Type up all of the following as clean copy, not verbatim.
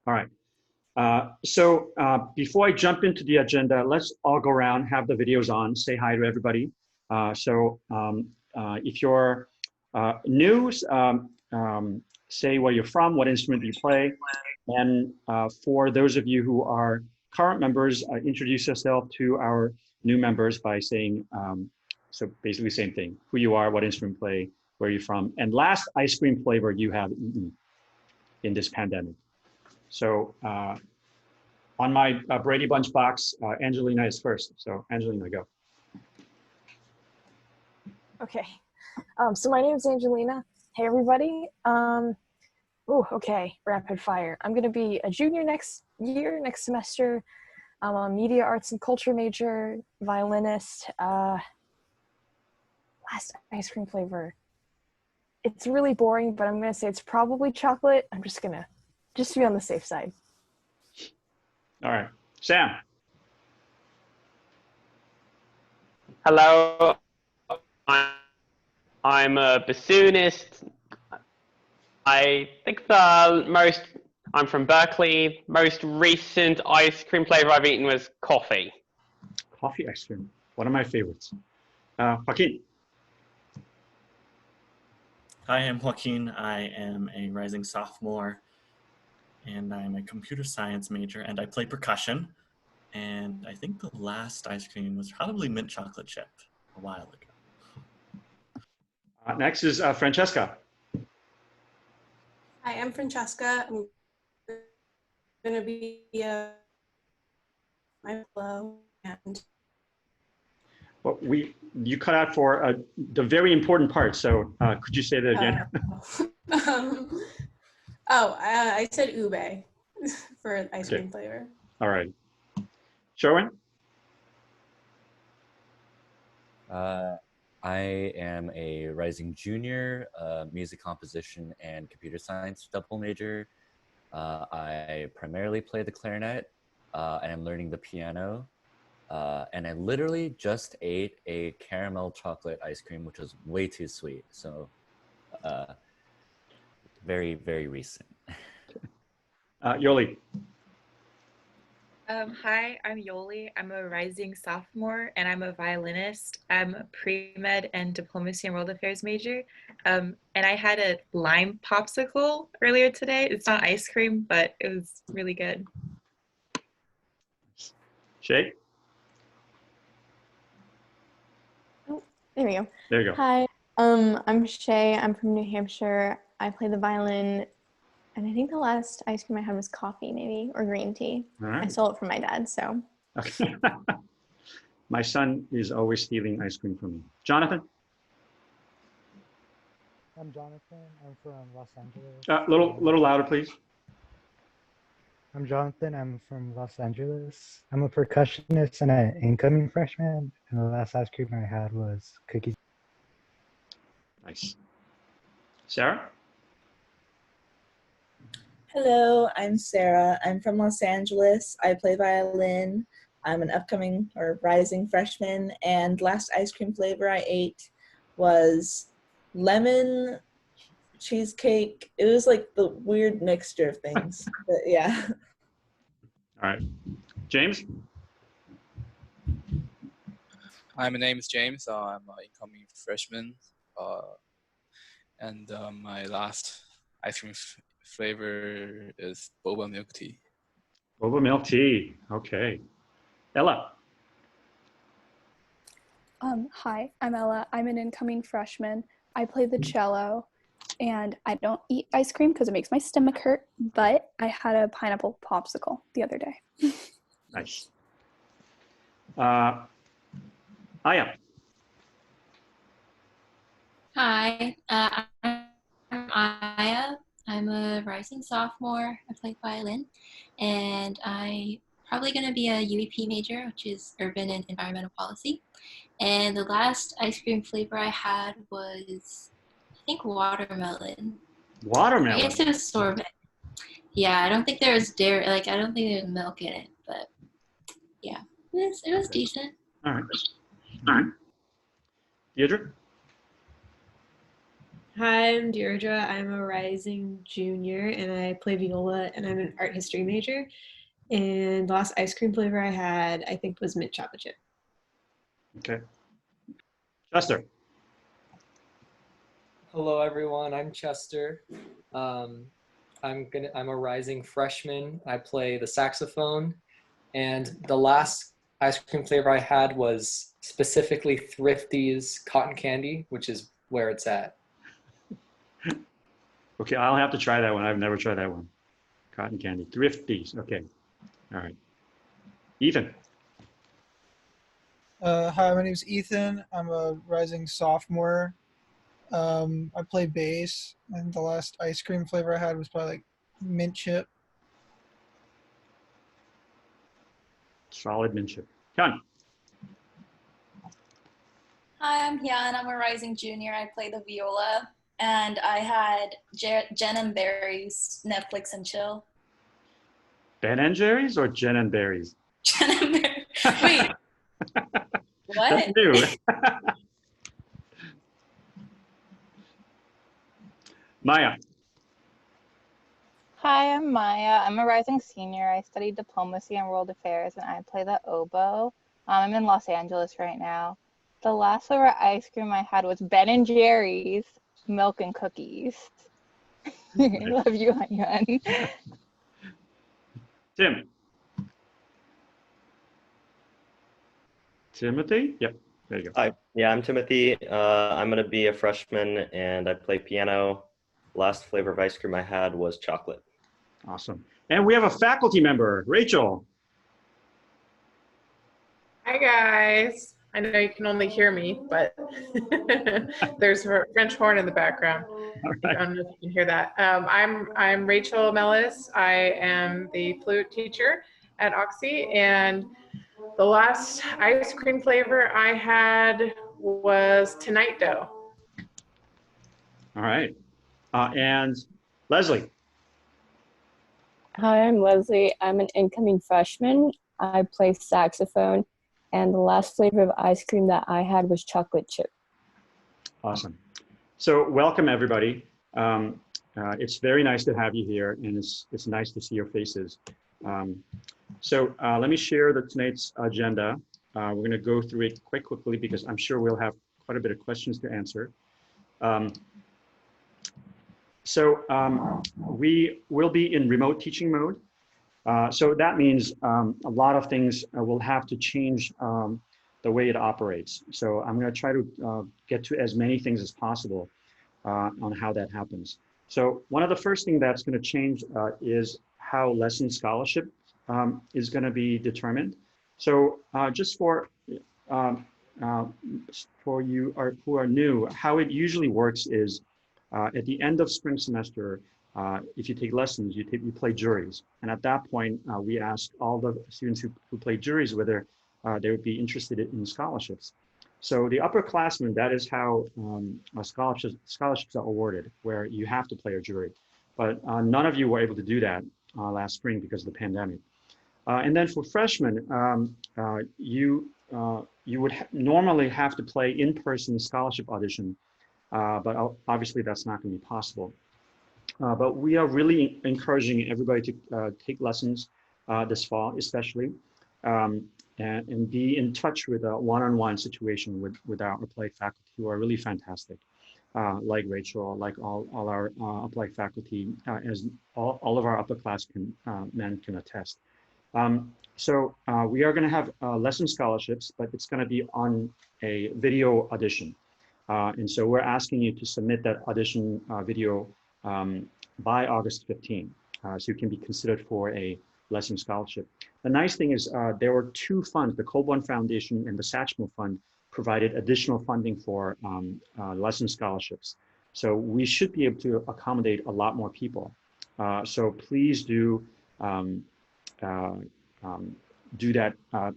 All right. Before I jump into the agenda, let's all go around, have the videos on, say hi to everybody. If you're new, say where you're from, what instrument you play. And for those of you who are current members, introduce yourself to our new members by saying, so basically same thing, who you are, what instrument you play, where you're from, and last ice cream flavor you have eaten in this pandemic. So on my Brady Bunch box, Angelina is first. So Angelina, go. Okay. So my name is Angelina. Hey, everybody. Okay, rapid fire. I'm going to be a junior next semester. I'm a media arts and culture major, violinist. Last ice cream flavor. It's really boring, but I'm going to say it's probably chocolate. I'm just to be on the safe side. All right. Sam. Hello. I'm a bassoonist. I think I'm from Berkeley. Most recent ice cream flavor I've eaten was coffee. Coffee ice cream, one of my favorites. Joaquin. Hi, I'm Joaquin. I am a rising sophomore, and I'm a computer science major, and I play percussion. And I think the last ice cream was probably mint chocolate chip a while ago. Next is Francesca. Hi, I'm Francesca. I'm going to be my flow and. Well, you cut out for the very important part. So could you say that again? I said ube for ice cream flavor. All right. Sherwin? I am a rising junior, music composition and computer science double major. I primarily play the clarinet, and I'm learning the piano. And I literally just ate a caramel chocolate ice cream, which was way too sweet. So very, very recent. Yoli. Hi, I'm Yoli. I'm a rising sophomore and I'm a violinist. I'm a pre-med and diplomacy and world affairs major. And I had a lime popsicle earlier today. It's not ice cream, but it was really good. Shay? Oh, there we go. There you go. Hi, I'm Shay. I'm from New Hampshire. I play the violin. And I think the last ice cream I had was coffee, maybe, or green tea. Right. I stole it from my dad, so. Okay. My son is always stealing ice cream from me. Jonathan? I'm Jonathan. I'm from Los Angeles. Little louder, please. I'm Jonathan. I'm from Los Angeles. I'm a percussionist and an incoming freshman. And the last ice cream I had was cookies. Nice. Sarah? Hello, I'm Sarah. I'm from Los Angeles. I play violin. I'm an upcoming or rising freshman, and last ice cream flavor I ate was lemon cheesecake. It was like the weird mixture of things, but yeah. All right. James? Hi, my name is James. I'm an incoming freshman, and my last ice cream flavor is boba milk tea. Boba milk tea. Okay. Ella. Hi, I'm Ella. I'm an incoming freshman. I play the cello, and I don't eat ice cream because it makes my stomach hurt, but I had a pineapple popsicle the other day. Nice. Aya. Hi, I'm Aya. I'm a rising sophomore. I play violin, and I'm probably going to be a UEP major, which is Urban and Environmental Policy. And the last ice cream flavor I had was, I think, watermelon. Watermelon? I guess it was sorbet. Yeah, I don't think there was dairy, I don't think there was milk in it, but yeah, it was decent. All right. All right. Deirdre? Hi, I'm Deirdre. I'm a rising junior and I play viola and I'm an art history major. And the last ice cream flavor I had, I think, was mint chocolate chip. Okay. Chester. Hello, everyone. I'm Chester. I'm a rising freshman. I play the saxophone, and the last ice cream flavor I had was specifically Thrifty's cotton candy, which is where it's at. Okay, I'll have to try that one. I've never tried that one. Cotton candy, Thrifties. Okay, all right. Ethan. Hi, my name is Ethan. I'm a rising sophomore. I play bass, and the last ice cream flavor I had was probably like mint chip. Solid mint chip. Hyun. Hi, I'm Hyun. I'm a rising junior. I play the viola, and I had Jen and Barry's Netflix and chill. Ben and Jerry's or Jen and Barry's? Jen and Barry. Wait. What? That's new. Maya. Hi, I'm Maya. I'm a rising senior. I study diplomacy and world affairs, and I play the oboe. I'm in Los Angeles right now. The last flavor ice cream I had was Ben and Jerry's milk and cookies. Love you, Hyun. Tim. Timothy? Yep, there you go. Hi, yeah, I'm Timothy. I'm going to be a freshman and I play piano. Last flavor of ice cream I had was chocolate. Awesome. And we have a faculty member, Rachel. Hi, guys. I know you can only hear me, but there's a French horn in the background. I don't know if you can hear that. I'm Rachel Mellis. I am the flute teacher at Oxy, and the last ice cream flavor I had was Tonight Dough. All right. And Leslie. Hi, I'm Leslie. I'm an incoming freshman. I play saxophone, and the last flavor of ice cream that I had was chocolate chip. Awesome. So welcome, everybody. It's very nice to have you here, and it's nice to see your faces. Let me share tonight's agenda. We're going to go through it quite quickly because I'm sure we'll have quite a bit of questions to answer. We will be in remote teaching mode. So that means a lot of things will have to change the way it operates. So I'm going to try to get to as many things as possible on how that happens. So one of the first things that's going to change is how lesson scholarship is going to be determined. So just for you who are new, how it usually works is at the end of spring semester, if you take lessons, you play juries. And at that point, we ask all the students who play juries whether they would be interested in scholarships. So the upperclassmen, that is how scholarships are awarded, where you have to play a jury. But none of you were able to do that last spring because of the pandemic. And then for freshmen, you would normally have to play in-person scholarship audition, but obviously that's not going to be possible. But we are really encouraging everybody to take lessons this fall, especially, and be in touch with a one-on-one situation with our applied faculty who are really fantastic, like Rachel, like all our applied faculty, as all of our upperclassmen men can attest. We are going to have lesson scholarships, but it's going to be on a video audition. And so we're asking you to submit that audition video by August 15, so you can be considered for a lesson scholarship. The nice thing is there were two funds, the Colburn Foundation and the Satchmo Fund provided additional funding for lesson scholarships. So we should be able to accommodate a lot more people. So please do do that,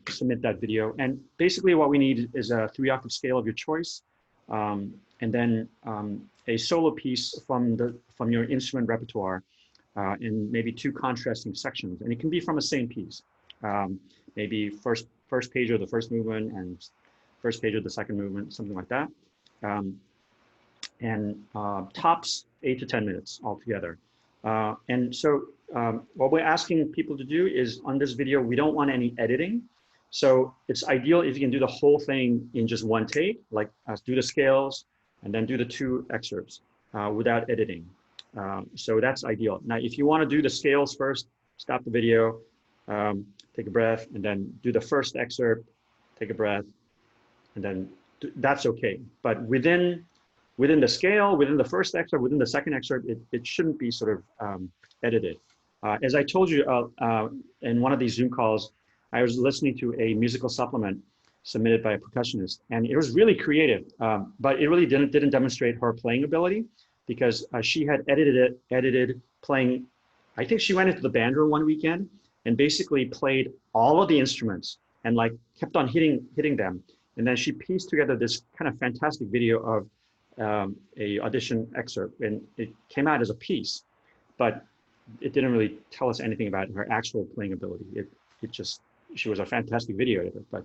submit that video. And basically what we need is a 3-octave scale of your choice, and then a solo piece from your instrument repertoire, in maybe 2 contrasting sections. And it can be from a same piece, maybe first page of the first movement and first page of the second movement, something like that. and tops 8 to 10 minutes altogether. And so what we're asking people to do is on this video, we don't want any editing. So it's ideal if you can do the whole thing in just one take, like do the scales and then do the 2 excerpts without editing. So that's ideal. Now, if you want to do the scales first, stop the video, take a breath, and then do the first excerpt, take a breath, and then that's okay. But within the scale, within the first excerpt, within the second excerpt, it shouldn't be sort of edited. As I told you in one of these Zoom calls, I was listening to a musical supplement submitted by a percussionist, and it was really creative, but it really didn't demonstrate her playing ability, because she had edited playing. I think she went into the band room one weekend and basically played all of the instruments and like kept on hitting them, and then she pieced together this kind of fantastic video of a audition excerpt, and it came out as a piece, but it didn't really tell us anything about her actual playing ability. She was a fantastic video editor. But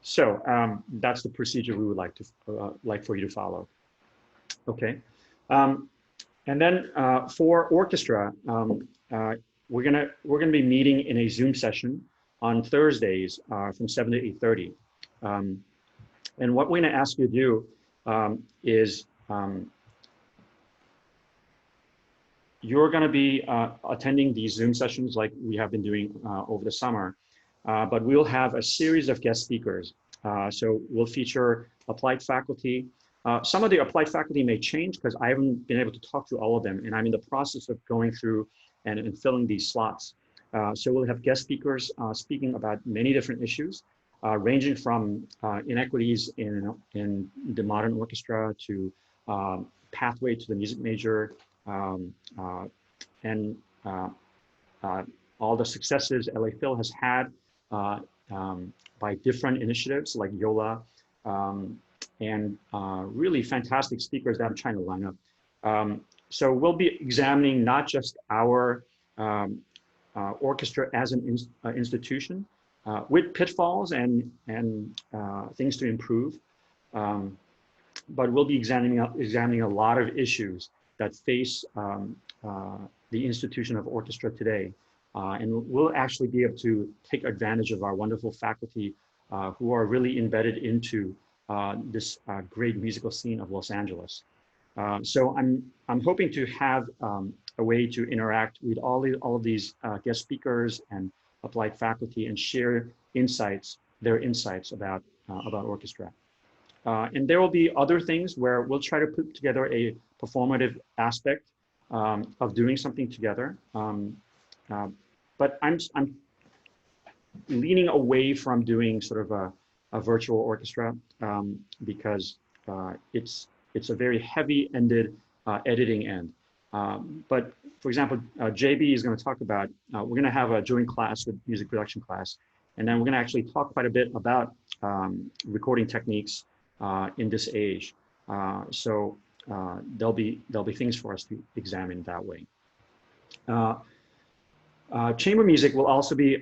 so that's the procedure we would like for you to follow. Okay, and then for orchestra, we're gonna be meeting in a Zoom session on Thursdays from 7 to 8:30, and what we're gonna ask you to do is you're going to be attending these Zoom sessions like we have been doing over the summer, but we'll have a series of guest speakers. So we'll feature applied faculty. Some of the applied faculty may change because I haven't been able to talk to all of them, and I'm in the process of going through and filling these slots. So we'll have guest speakers speaking about many different issues, ranging from inequities in the modern orchestra to pathway to the music major, and all the successes LA Phil has had by different initiatives like YOLA, and really fantastic speakers that I'm trying to line up. So we'll be examining not just our orchestra as an institution, with pitfalls and things to improve, but we'll be examining a lot of issues that face the institution of orchestra today, and we'll actually be able to take advantage of our wonderful faculty who are really embedded into this great musical scene of Los Angeles. So I'm hoping to have a way to interact with all of these guest speakers and applied faculty and share their insights about orchestra. And there will be other things where we'll try to put together a performative aspect of doing something together. But I'm leaning away from doing sort of a virtual orchestra because it's a very heavy-ended editing end. But for example, JB is going to talk about, we're going to have a joint class with music production class, and then we're going to actually talk quite a bit about recording techniques in this age. So there'll be things for us to examine that way. Chamber music will also be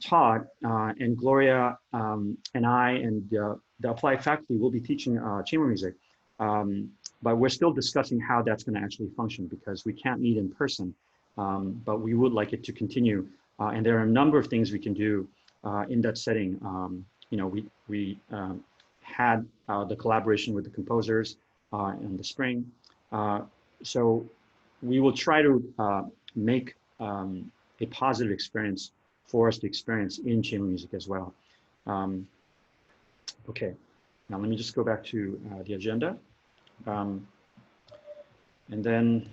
taught, and Gloria and I and the applied faculty will be teaching chamber music. But we're still discussing how that's going to actually function because we can't meet in person, but we would like it to continue. And there are a number of things we can do in that setting. You know, we had the collaboration with the composers in the spring. So we will try to make a positive experience for us to experience in chamber music as well. Okay, now let me just go back to the agenda. And then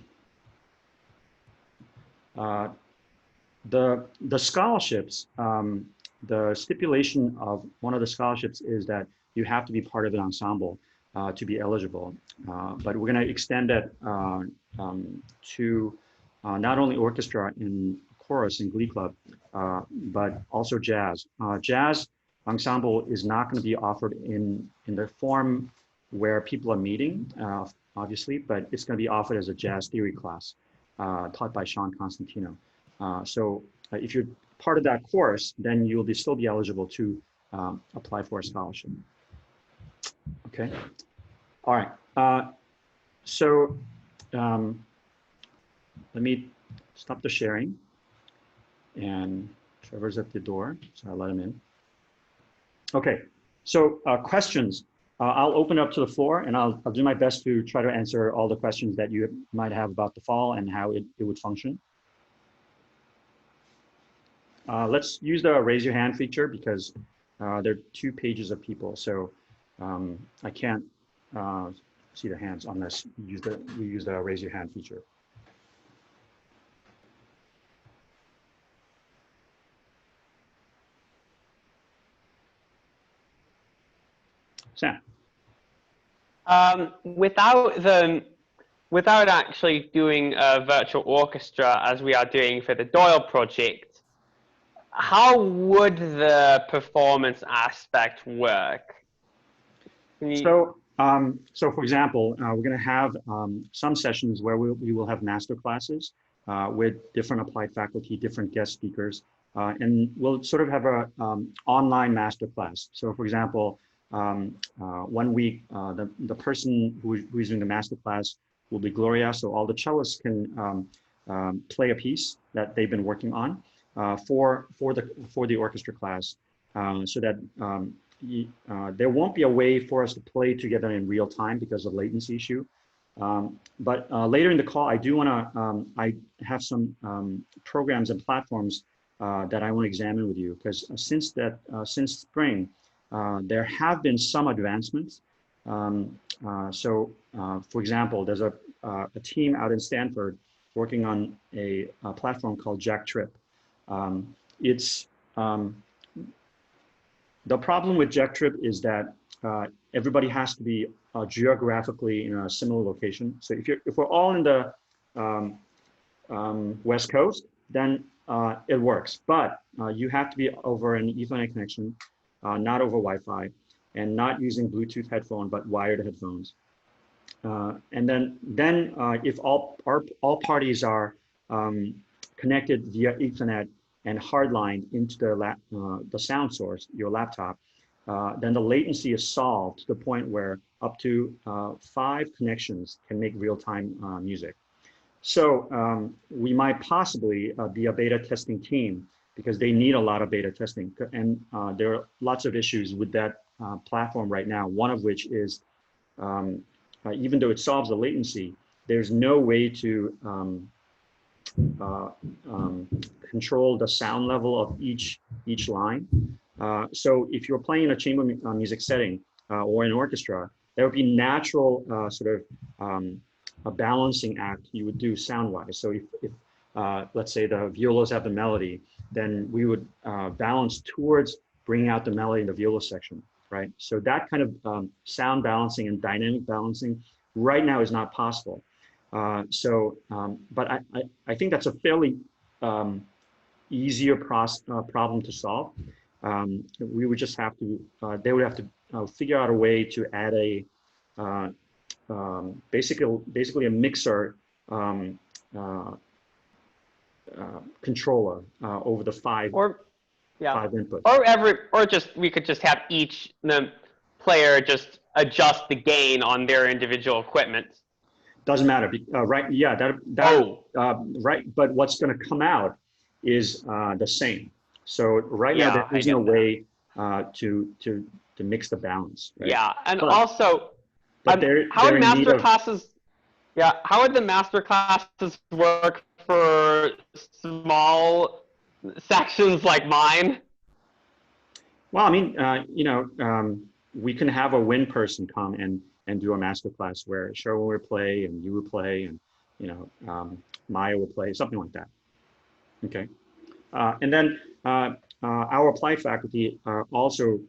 the scholarships, the stipulation of one of the scholarships is that you have to be part of an ensemble to be eligible. But we're going to extend that to not only orchestra and chorus and glee club, but also jazz. Jazz ensemble is not going to be offered in the form where people are meeting, obviously, but it's going to be offered as a jazz theory class taught by Sean Constantino. So if you're part of that course, then you'll still be eligible to apply for a scholarship. Okay. All right. So let me stop the sharing. And Trevor's at the door, so I'll let him in. Okay, so questions. I'll open up to the floor, and I'll do my best to try to answer all the questions that you might have about the fall and how it would function. Let's use the raise your hand feature because there are 2 pages of people, so I can't see the hands unless you use the raise your hand feature. Sam. Without actually doing a virtual orchestra as we are doing for the Doyle project, how would the performance aspect work? So for example, we're going to have some sessions where we will have master classes with different applied faculty, different guest speakers, and we'll sort of have a online master class. So for example, 1 week, the person who is doing the master class will be Gloria, so all the cellists can play a piece that they've been working on for the orchestra class, so that there won't be a way for us to play together in real time because of latency issue. But later in the call, I do want to, I have some programs and platforms that I want to examine with you, because since spring, there have been some advancements. For example, there's a team out in Stanford working on a platform called Jack Trip. The problem with Jack Trip is that everybody has to be geographically in a similar location. So if we're all in the West Coast, then it works. But you have to be over an Ethernet connection, not over Wi-Fi, and not using Bluetooth headphone, but wired headphones. And then if all parties are connected via Ethernet and hardlined into the sound source, your laptop, then the latency is solved to the point where up to 5 connections can make real-time music. So we might possibly be a beta testing team because they need a lot of beta testing. And there are lots of issues with that platform right now, one of which is, even though it solves the latency, there's no way to control the sound level of each line. So if you're playing in a chamber music setting or an orchestra, there would be natural sort of a balancing act you would do sound-wise. So if let's say the violas have the melody, then we would balance towards bringing out the melody in the viola section, right? So that kind of sound balancing and dynamic balancing right now is not possible. But I think that's a fairly easier problem to solve. We would just have to, they would have to figure out a way to add a, basically a mixer controller over the 5 inputs. Or we could just have the player just adjust the gain on their individual equipment. Doesn't matter, right? Yeah, right. But what's going to come out is the same. So right now there isn't a way to mix the balance. Right? Yeah, and also, how would master classes? Yeah, how would the master classes work for small sections like mine? Well, I mean, we can have a wind person come and do a master class where Cheryl will play and you will play and Maya will play, something like that. Okay, and then our applied faculty are also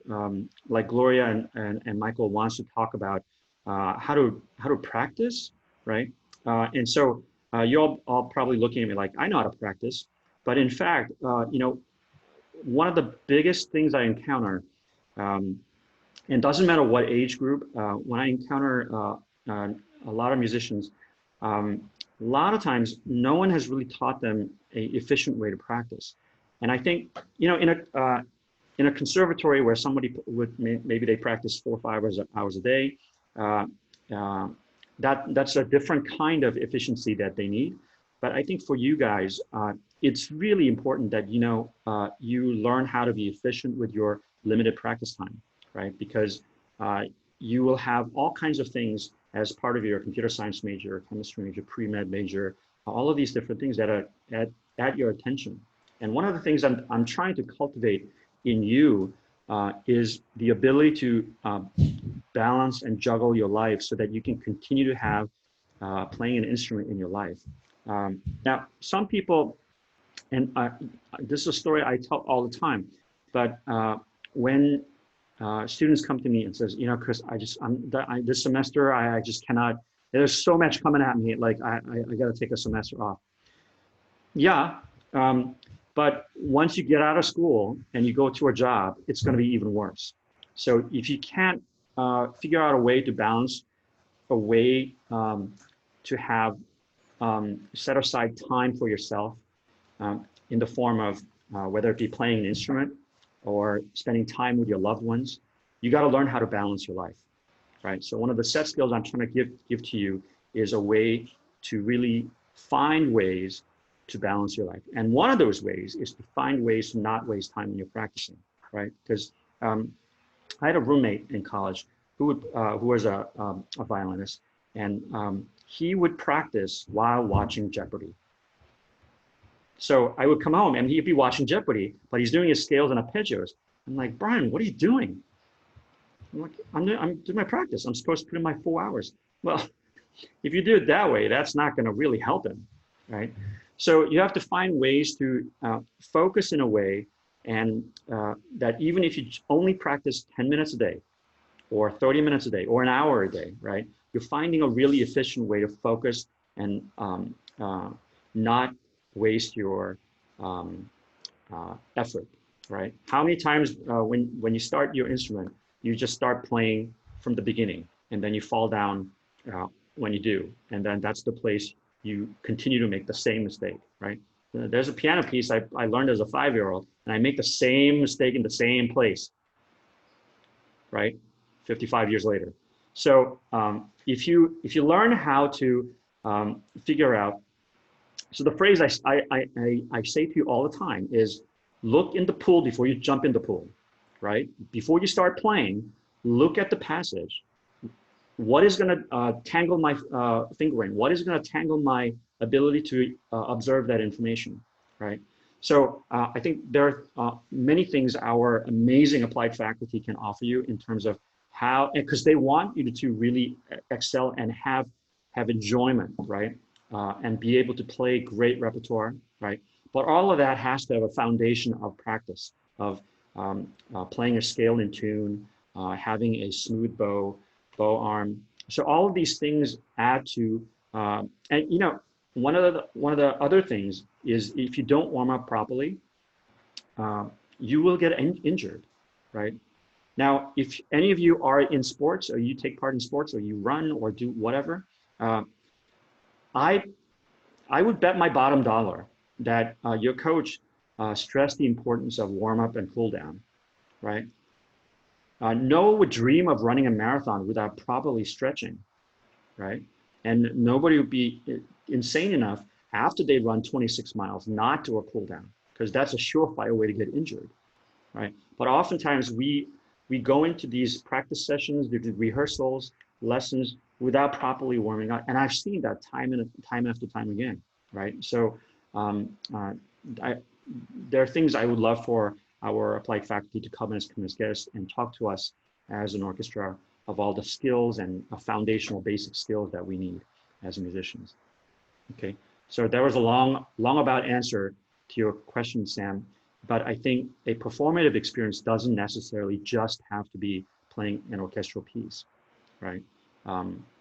like Gloria and Michael wants to talk about how to practice, right? And so you're all probably looking at me like I know how to practice, but in fact, one of the biggest things I encounter, and doesn't matter what age group, when I encounter a lot of musicians, a lot of times no one has really taught them an efficient way to practice. And I think, in a conservatory where somebody would, maybe they practice 4 or 5 hours a day, that's a different kind of efficiency that they need. But I think for you guys, it's really important that you learn how to be efficient with your limited practice time, right? Because you will have all kinds of things as part of your computer science major, chemistry major, pre-med major, all of these different things that are at your attention. And one of the things I'm trying to cultivate in you is the ability to balance and juggle your life so that you can continue to have playing an instrument in your life. Now, some people, and this is a story I tell all the time, but when students come to me and says, Chris, this semester, I just cannot, there's so much coming at me, like I got to take a semester off. Yeah, but once you get out of school and you go to a job, it's going to be even worse. So if you can't figure out a way to balance, a way to have set aside time for yourself in the form of whether it be playing an instrument or spending time with your loved ones, you got to learn how to balance your life, right? So one of the set skills I'm trying to give to you is a way to really find ways to balance your life. And one of those ways is to find ways to not waste time when you're practicing, right? Because I had a roommate in college who was a violinist, and he would practice while watching Jeopardy. So I would come home and he'd be watching Jeopardy, but he's doing his scales and arpeggios. I'm like, Brian, what are you doing? I'm like, I'm doing my practice. I'm supposed to put in my 4 hours. Well, if you do it that way, that's not going to really help him, right? So you have to find ways to focus in a way and that even if you only practice 10 minutes a day or 30 minutes a day or an hour a day, right? You're finding a really efficient way to focus and not waste your effort, right? How many times when you start your instrument, you just start playing from the beginning and then you fall down when you do. And then that's the place you continue to make the same mistake, right? There's a piano piece I learned as a 5-year-old and I make the same mistake in the same place, right? 55 years later. So if you learn how to figure out, so the phrase I say to you all the time is look in the pool before you jump in the pool, right? Before you start playing, look at the passage. What is going to tangle my fingering? What is going to tangle my ability to observe that information, right? So I think there are many things our amazing applied faculty can offer you in terms of how, because they want you to really excel and have enjoyment, right? And be able to play great repertoire, right? But all of that has to have a foundation of practice, of playing a scale in tune, having a smooth bow arm. So all of these things add to, and one of the other things is if you don't warm up properly, you will get injured, right? Now, if any of you are in sports or you take part in sports or you run or do whatever, I would bet my bottom dollar that your coach stressed the importance of warm up and cool down, right? No one would dream of running a marathon without properly stretching, right? And nobody would be insane enough after they run 26 miles not to a cool down, because that's a surefire way to get injured, right? But oftentimes we go into these practice sessions, the rehearsals, lessons without properly warming up, and I've seen that time after time again, right? So there are things I would love for our applied faculty to come as guests and talk to us as an orchestra of all the skills and foundational basic skills that we need as musicians. Okay, so that was a long about answer to your question, Sam, but I think a performative experience doesn't necessarily just have to be playing an orchestral piece, right?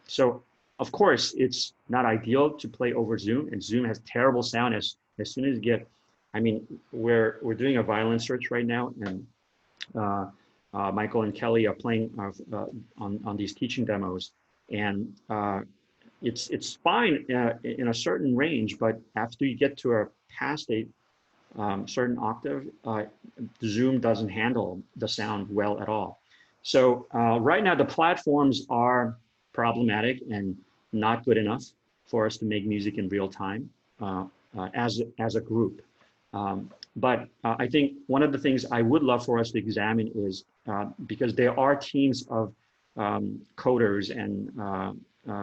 So of course it's not ideal to play over Zoom, and Zoom has terrible sound as soon as you get, I mean, we're doing a violin search right now, and Michael and Kelly are playing on these teaching demos, and it's fine in a certain range, but after you get to past a certain octave, Zoom doesn't handle the sound well at all. So right now the platforms are problematic, and not good enough for us to make music in real time as a group. But I think one of the things I would love for us to examine is, because there are teams of coders and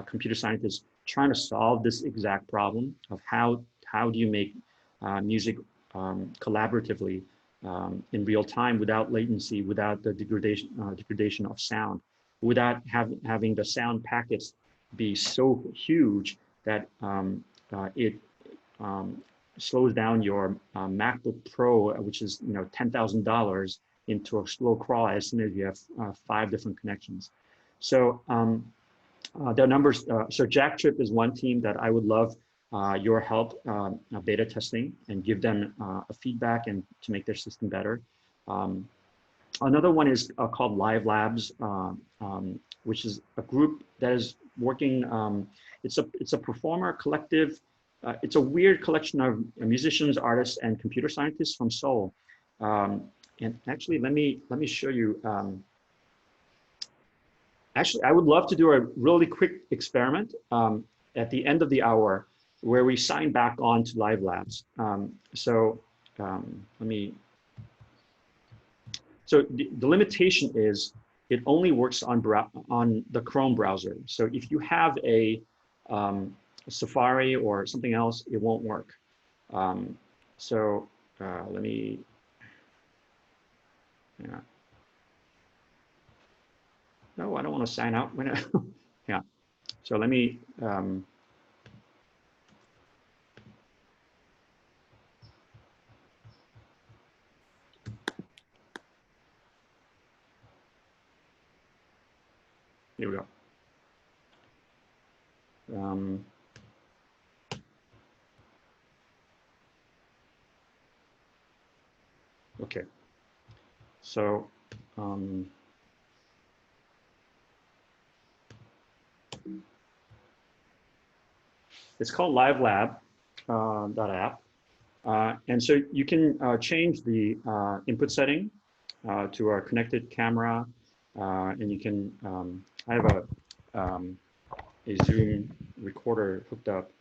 computer scientists trying to solve this exact problem of how do you make music collaboratively in real time without latency, without the degradation of sound, without having the sound packets be so huge that it slows down your MacBook Pro, which is $10,000, into a slow crawl as soon as you have 5 different connections. So the numbers. So Jack Trip is one team that I would love your help beta testing and give them a feedback and to make their system better. Another one is called Live Labs, which is a group that is working. It's a performer collective. It's a weird collection of musicians, artists, and computer scientists from Seoul. And actually, let me show you. Actually, I would love to do a really quick experiment at the end of the hour where we sign back on to Live Labs. So the limitation is it only works on the Chrome browser. So if you have a Safari or something else, it won't work. Let me, yeah. No, I don't want to sign out. Yeah. So let me, here we go. Okay. So, it's called livelab.app. And so you can change the input setting to a connected camera, and you can, I have a Zoom recorder hooked up,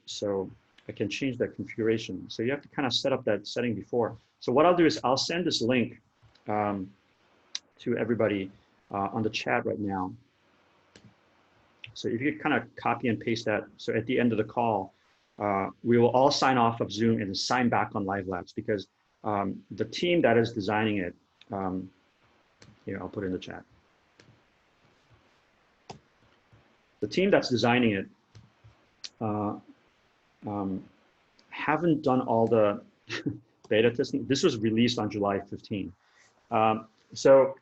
so I can change that configuration. So you have to kind of set up that setting before. So what I'll do is I'll send this link to everybody on the chat right now. So if you kind of copy and paste that, so at the end of the call, we will all sign off of Zoom and sign back on Live Labs, because the team that is designing it, here, I'll put it in the chat. The team that's designing it haven't done all the beta testing. This was released on July 15. So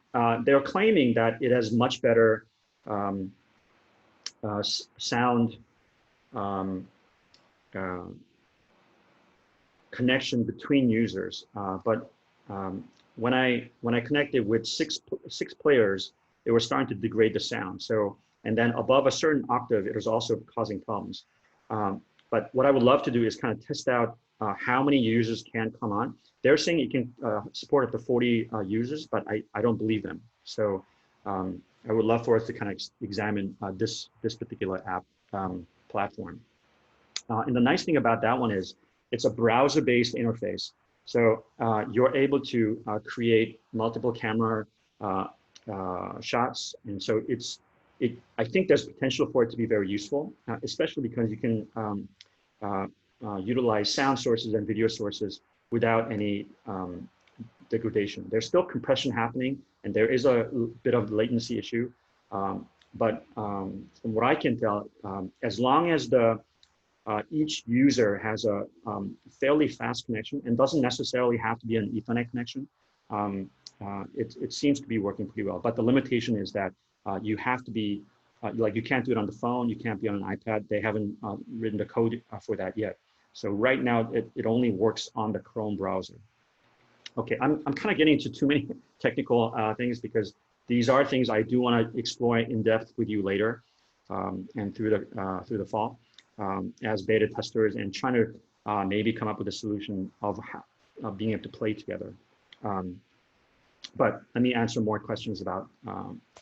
they're claiming that it has much better sound connection between users, but when I connected with six players, it was starting to degrade the sound. So, and then above a certain octave, it was also causing problems. But what I would love to do is kind of test out how many users can come on. They're saying it can support up to 40 users, but I don't believe them. So I would love for us to kind of examine this particular app platform. And the nice thing about that one is it's a browser-based interface. So you're able to create multiple camera shots. And so I think there's potential for it to be very useful, especially because you can utilize sound sources and video sources without any degradation. There's still compression happening, and there is a bit of latency issue. But from what I can tell, as long as each user has a fairly fast connection and doesn't necessarily have to be an Ethernet connection, it seems to be working pretty well. But the limitation is that you have to be, like you can't do it on the phone, you can't be on an iPad. They haven't written the code for that yet. So right now, it only works on the Chrome browser. Okay, I'm kind of getting into too many technical things, because these are things I do want to explore in depth with you later and through the fall as beta testers, and trying to maybe come up with a solution of being able to play together. But let me answer more questions about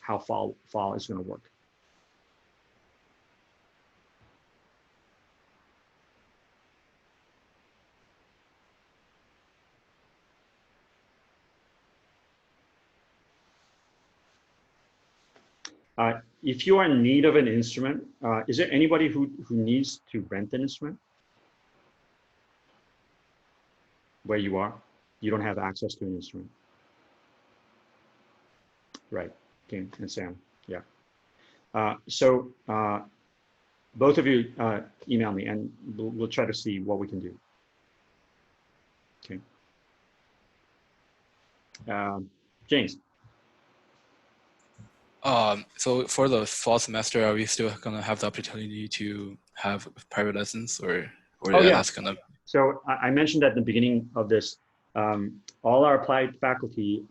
how fall is going to work. If you are in need of an instrument, is there anybody who needs to rent an instrument? Where you are, you don't have access to an instrument. Right, Kim and Sam, yeah. So both of you email me and we'll try to see what we can do. Okay. James. So for the fall semester, are we still gonna have the opportunity to have private lessons, or Oh, yeah. that's gonna? So I mentioned at the beginning of this, all our applied faculty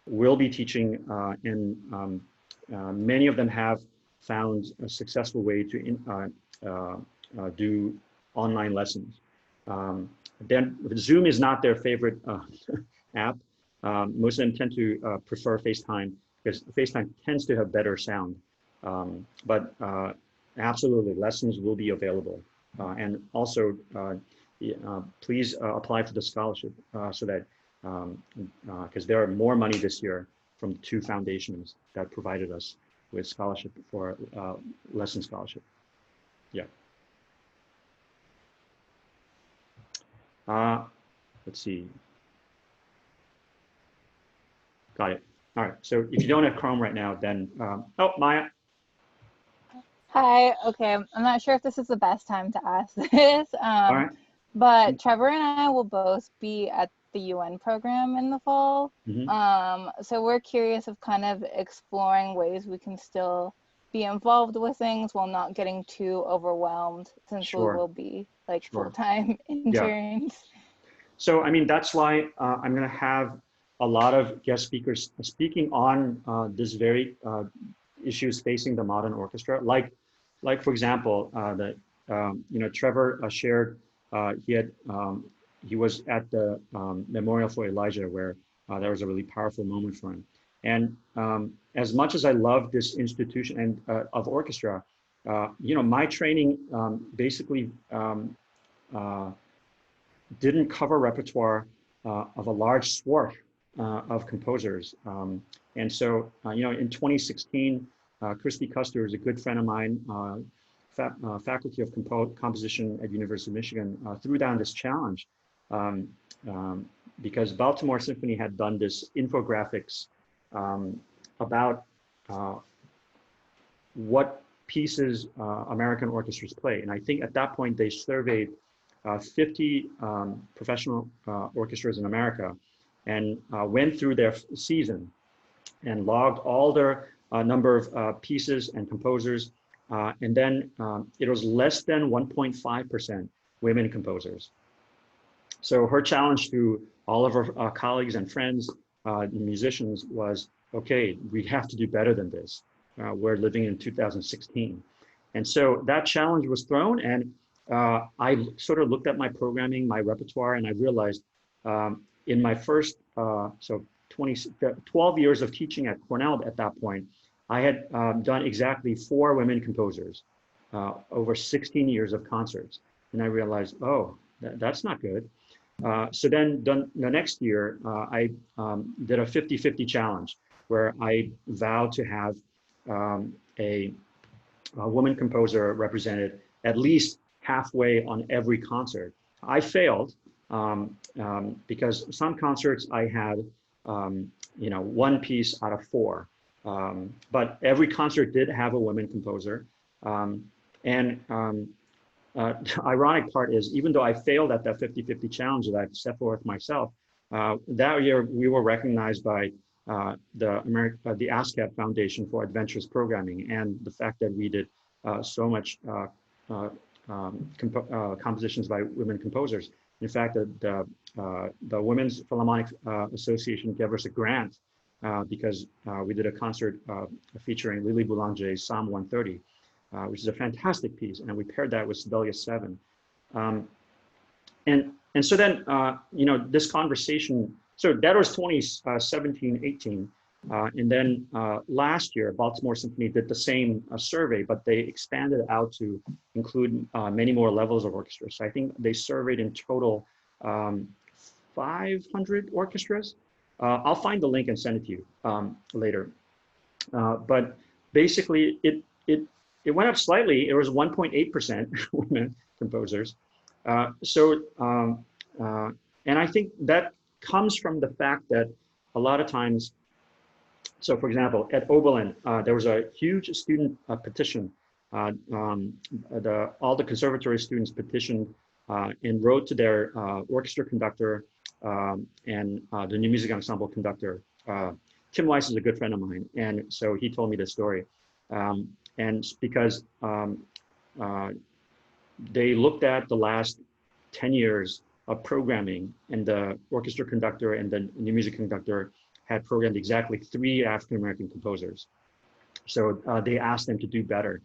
will be teaching, and many of them have found a successful way to do online lessons. Then Zoom is not their favorite app. Most of them tend to prefer FaceTime because FaceTime tends to have better sound. But absolutely, lessons will be available. And also, please apply for the scholarship so that, because there are more money this year from 2 foundations that provided us with scholarship for lesson scholarship. Yeah. Let's see. Got it. All right. So if you don't have Chrome right now, then, oh, Maya. Hi. Okay. I'm not sure if this is the best time to ask this. All right. But Trevor and I will both be at the UN program in the fall. So we're curious of kind of exploring ways we can still be involved with things while not getting too overwhelmed, since we will be like full-time interns. So, I mean, that's why I'm going to have a lot of guest speakers speaking on this very issues facing the modern orchestra. Like for example, Trevor shared he was at the Memorial for Elijah, where there was a really powerful moment for him. And as much as I love this institution and of orchestra, my training basically didn't cover repertoire of a large swath of composers. And so, in 2016, Christy Custer is a good friend of mine, faculty of composition at University of Michigan, threw down this challenge because Baltimore Symphony had done this infographics about what pieces American orchestras play. And I think at that point they surveyed 50 professional orchestras in America and went through their season and logged all their number of pieces and composers. And then it was less than 1.5% women composers. So her challenge to all of her colleagues and friends, musicians, was, okay, we have to do better than this. We're living in 2016. And so that challenge was thrown, and I sort of looked at my programming, my repertoire, and I realized in my first, 12 years of teaching at Cornell at that point, I had done exactly 4 women composers over 16 years of concerts. And I realized, oh, that's not good. So then the next year, I did a 50-50 challenge where I vowed to have a woman composer represented at least halfway on every concert. I failed because some concerts I had, 1 piece out of 4. But every concert did have a woman composer. The ironic part is, even though I failed at that 50-50 challenge that I set forth myself, that year we were recognized by the ASCAP Foundation for Adventurous Programming, and the fact that we did so much compositions by women composers. In fact, the Women's Philharmonic Association gave us a grant because we did a concert featuring Lily Boulanger's Psalm 130, which is a fantastic piece, and we paired that with Sibelius 7. And so then, this conversation, so that was 2017-18, and then last year, Baltimore Symphony did the same survey, but they expanded out to include many more levels of orchestras. So I think they surveyed in total 500 orchestras. I'll find the link and send it to you later. But basically, it went up slightly. It was 1.8% women composers. And I think that comes from the fact that a lot of times, so for example, at Oberlin, there was a huge student petition. All the conservatory students petitioned and wrote to their orchestra conductor and the new music ensemble conductor. Tim Weiss is a good friend of mine, and so he told me this story. And because they looked at the last 10 years of programming, and the orchestra conductor and the new music conductor had programmed exactly 3 African-American composers. So they asked them to do better.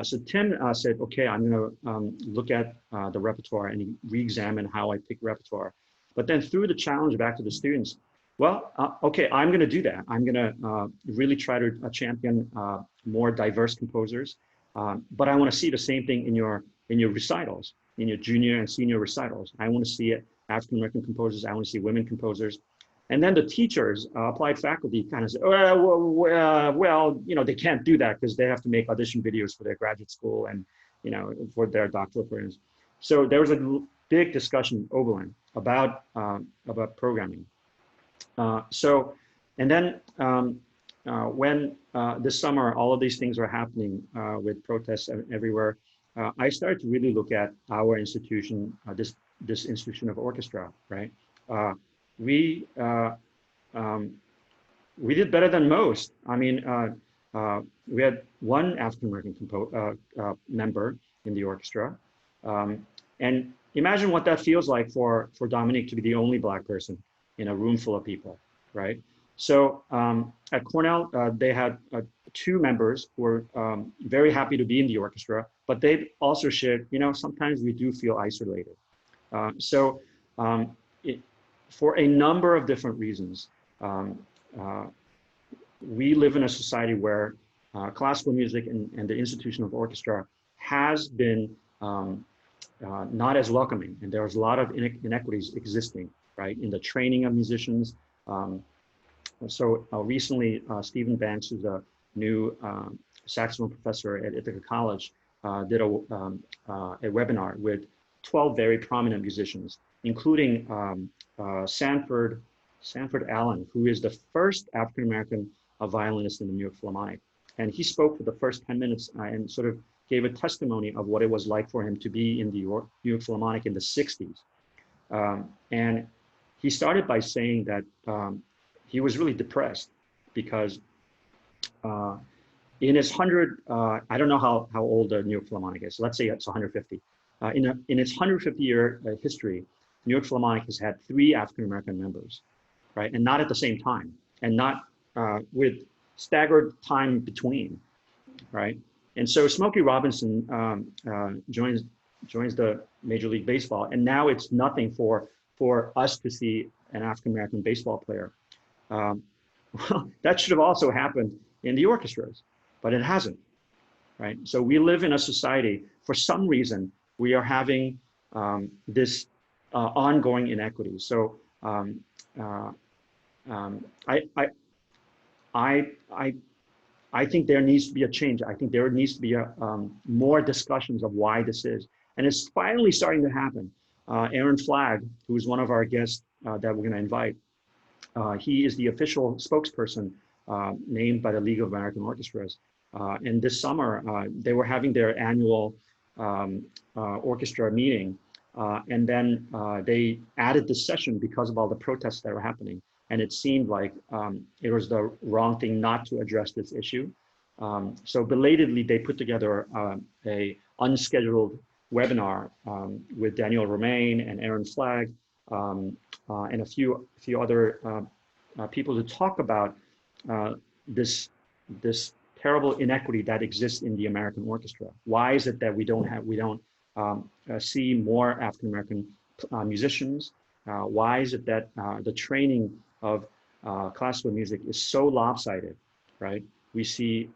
So Tim said, okay, I'm gonna look at the repertoire and re-examine how I pick repertoire. But then threw the challenge back to the students. Well, okay, I'm gonna do that. I'm gonna really try to champion more diverse composers. But I wanna see the same thing in your recitals, in your junior and senior recitals. I wanna see African-American composers, I wanna see women composers. And then the teachers, applied faculty kind of said, well, you know, they can't do that because they have to make audition videos for their graduate school and, you know, for their doctoral programs. So there was a big discussion in Oberlin about programming. And then when this summer, all of these things were happening with protests everywhere, I started to really look at our institution, this institution of orchestra, right? We did better than most. I mean, we had 1 African-American member in the orchestra. And imagine what that feels like for Dominique to be the only Black person in a room full of people, right? So at Cornell, they had 2 members who were very happy to be in the orchestra, but they also shared, you know, sometimes we do feel isolated. For a number of different reasons, we live in a society where classical music and the institution of orchestra has been not as welcoming, and there's a lot of inequities existing, right, in the training of musicians. Recently, Stephen Banks, who's a new saxophone professor at Ithaca College, did a webinar with 12 very prominent musicians, including Sanford Allen, who is the first African-American violinist in the New York Philharmonic. And he spoke for the first 10 minutes and sort of gave a testimony of what it was like for him to be in the New York Philharmonic in the 60s. And he started by saying that he was really depressed because in his 100, I don't know how old the New York Philharmonic is. Let's say it's 150. In its 150-year history, New York Philharmonic has had 3 African-American members, right? And not at the same time, and not with staggered time between, right? And so Smokey Robinson joins the Major League Baseball, and now it's nothing for us to see an African-American baseball player. Well, that should have also happened in the orchestras, but it hasn't, right? So we live in a society, for some reason, we are having this ongoing inequity. So I think there needs to be a change. I think there needs to be more discussions of why this is. And it's finally starting to happen. Aaron Flagg, who is one of our guests that we're going to invite, he is the official spokesperson named by the League of American Orchestras. And this summer, they were having their annual orchestra meeting. And then they added this session because of all the protests that were happening. And it seemed like it was the wrong thing not to address this issue. So belatedly, they put together a unscheduled webinar with Daniel Romaine and Aaron Flagg and a few other people to talk about this terrible inequity that exists in the American orchestra. Why is it that we don't see more African American musicians? Why is it that the training of classical music is so lopsided, right? We see,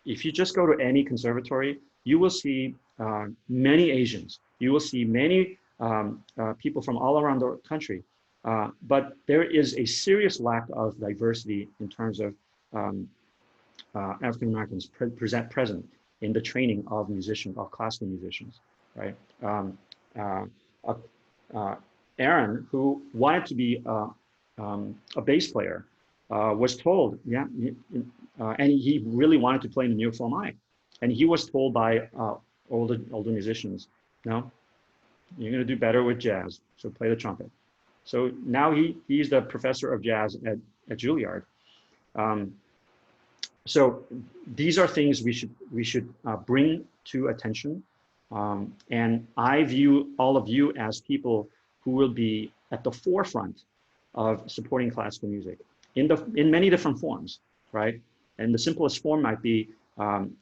if you just go to any conservatory, you will see many Asians. You will see many people from all around the country. But there is a serious lack of diversity in terms of African Americans present in the training of musicians, of classical musicians, right? Aaron, who wanted to be a bass player, was told, and he really wanted to play in the New York Philharmonic, and he was told by older musicians, no, you're going to do better with jazz, so play the trumpet. So now he's the professor of jazz at Juilliard. So these are things we should bring to attention, and I view all of you as people who will be at the forefront of supporting classical music in many different forms, right? And the simplest form might be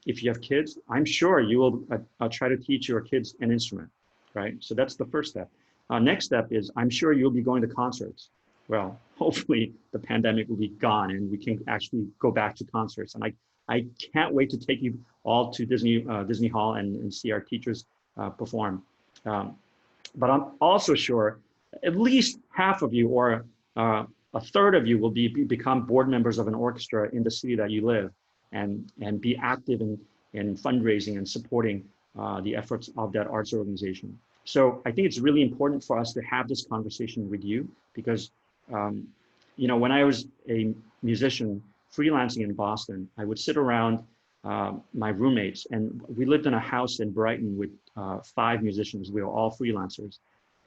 if you have kids, I'm sure you will try to teach your kids an instrument, right? So that's the first step. Next step is I'm sure you'll be going to concerts. Well, hopefully the pandemic will be gone and we can actually go back to concerts. And I can't wait to take you all to Disney Hall and see our teachers perform. But I'm also sure at least half of you or a third of you will become board members of an orchestra in the city that you live and be active in fundraising and supporting the efforts of that arts organization. So I think it's really important for us to have this conversation with you because, you know, when I was a musician freelancing in Boston, I would sit around my roommates, and we lived in a house in Brighton with 5 musicians. We were all freelancers,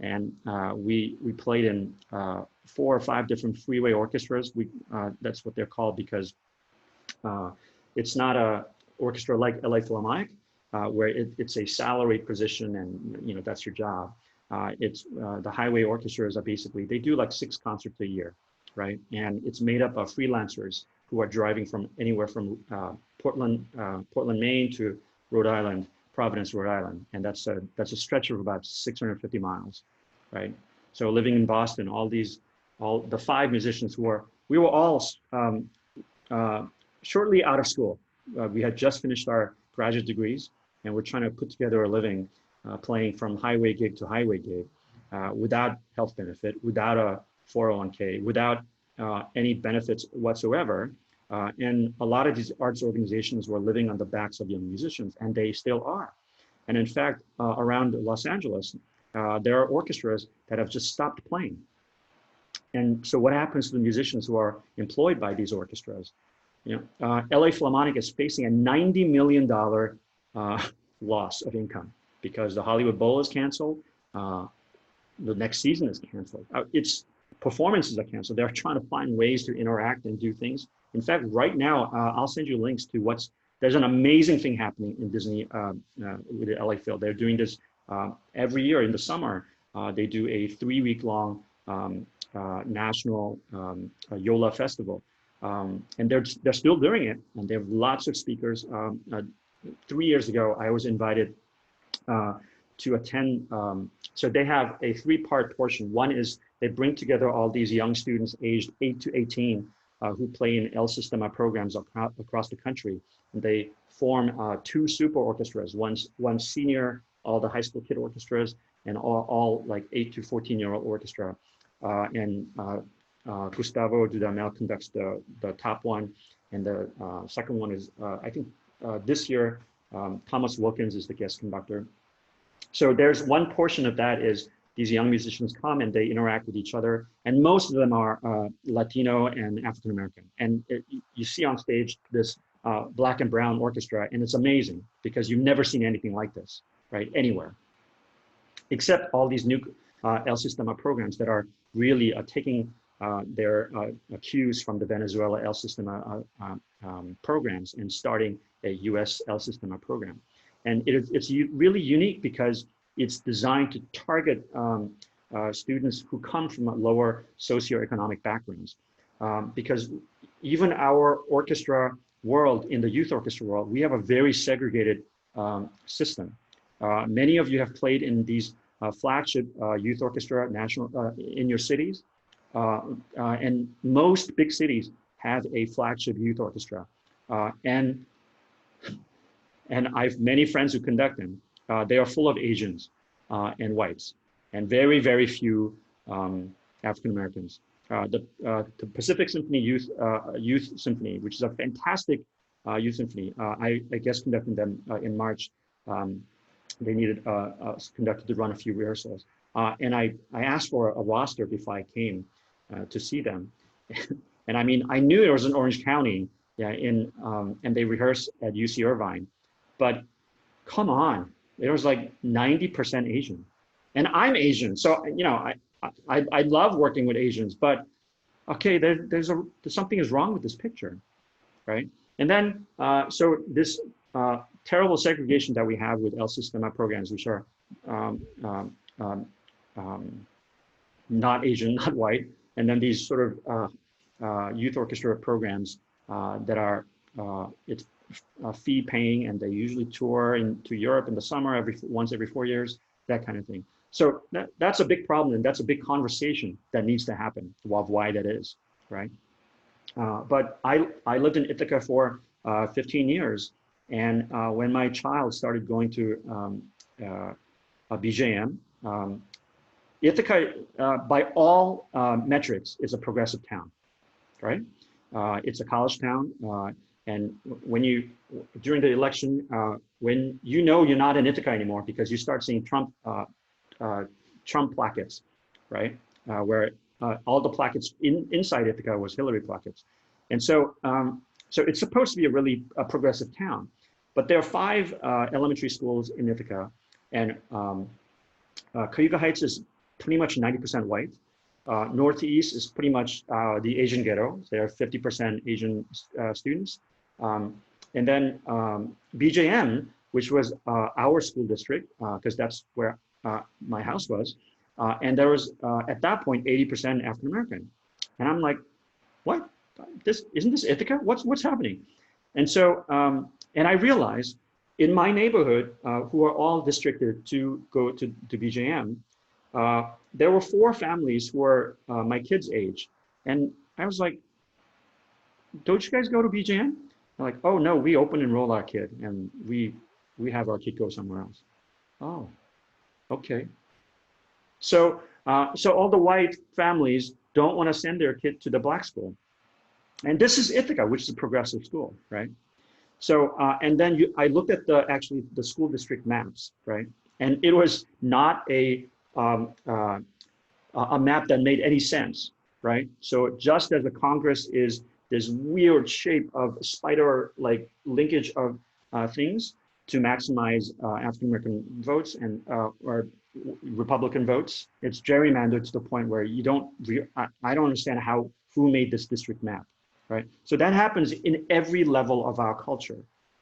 and we played in 4 or 5 different freeway orchestras. That's what they're called because it's not a orchestra like LA Philharmonic, where it's a salaried position and you know that's your job. It's the highway orchestras are basically, they do like 6 concerts a year, right? And it's made up of freelancers who are driving from anywhere from Portland, Maine to Rhode Island, Providence, Rhode Island. And that's a stretch of about 650 miles, right? So living in Boston, all the 5 musicians we were all shortly out of school. We had just finished our graduate degrees and we're trying to put together a living playing from highway gig to highway gig without health benefit, without a 401k, without any benefits whatsoever. And a lot of these arts organizations were living on the backs of young musicians, and they still are. And in fact, around Los Angeles, there are orchestras that have just stopped playing. And so what happens to the musicians who are employed by these orchestras? You know, LA Philharmonic is facing a $90 million loss of income because the Hollywood Bowl is canceled. The next season is canceled. Its performances are canceled. They're trying to find ways to interact and do things. In fact, right now, I'll send you links to there's an amazing thing happening in Disney with the LA Phil. They're doing this every year in the summer. They do a 3-week-long national Yola festival. And they're still doing it, and they have lots of speakers. 3 years ago, I was invited to attend. So they have a 3-part portion. One is they bring together all these young students aged 8 to 18 who play in El Sistema programs across the country. And they form 2 super orchestras, one senior, all the high school kid orchestras, and all like 8 to 14-year-old orchestra. Gustavo Dudamel conducts the top one, and the second one is, I think this year, Thomas Wilkins is the guest conductor. So there's one portion of that is these young musicians come and they interact with each other, and most of them are Latino and African American. And you see on stage this black and brown orchestra, and it's amazing because you've never seen anything like this, right, anywhere, except all these new El Sistema programs that are really taking their cues from the Venezuela El Sistema programs and starting a US El Sistema program. And it's really unique because it's designed to target students who come from lower socioeconomic backgrounds. Because even our orchestra world, in the youth orchestra world, we have a very segregated system. Many of you have played in these flagship youth orchestra national in your cities. And most big cities have a flagship youth orchestra. And I have many friends who conduct them. They are full of Asians and whites, and very, very few African Americans. The Pacific Symphony Youth Symphony, which is a fantastic Youth Symphony. I guess conducted them in March. They needed a conductor to run a few rehearsals. And I asked for a roster before I came to see them. And I mean, I knew it was in Orange County, yeah, and they rehearsed at UC Irvine, but come on, it was like 90% Asian, and I'm Asian, so you know, I love working with Asians, but okay, there's something is wrong with this picture, right? And then so this terrible segregation that we have with El Sistema programs, which are not Asian, not white, and then these sort of youth orchestra programs that are it's fee paying, and they usually tour into Europe in the summer once every 4 years, that kind of thing. So that's a big problem, and that's a big conversation that needs to happen of why that is, right? But I lived in Ithaca for 15 years, and when my child started going to a BJM, Ithaca, by all metrics, is a progressive town, right? It's a college town, and when during the election, when you're not in Ithaca anymore because you start seeing Trump plackets, right? Where all the plackets inside Ithaca was Hillary plackets, and so so it's supposed to be a really progressive town, but there are 5 elementary schools in Ithaca, and Cayuga Heights is pretty much 90% white. Northeast is pretty much the Asian ghetto. There are 50% Asian students. And then BJM, which was our school district, because that's where my house was. And there was, at that point, 80% African-American. And I'm like, what? Isn't this Ithaca? What's happening? And so, and I realized in my neighborhood, who are all districted to go to BJM, there were 4 families who were my kids' age. And I was like, don't you guys go to BJM? They're like, oh no, we open enroll our kid and we have our kid go somewhere else. Oh, okay. So so all the white families don't want to send their kid to the black school. And this is Ithaca, which is a progressive school, right? So, and then I looked at actually the school district maps, right? And it was not a map that made any sense, right? So just as the Congress is this weird shape of spider-like linkage of things to maximize African-American votes and or Republican votes, it's gerrymandered to the point where you don't, I don't understand who made this district map, right? So that happens in every level of our culture,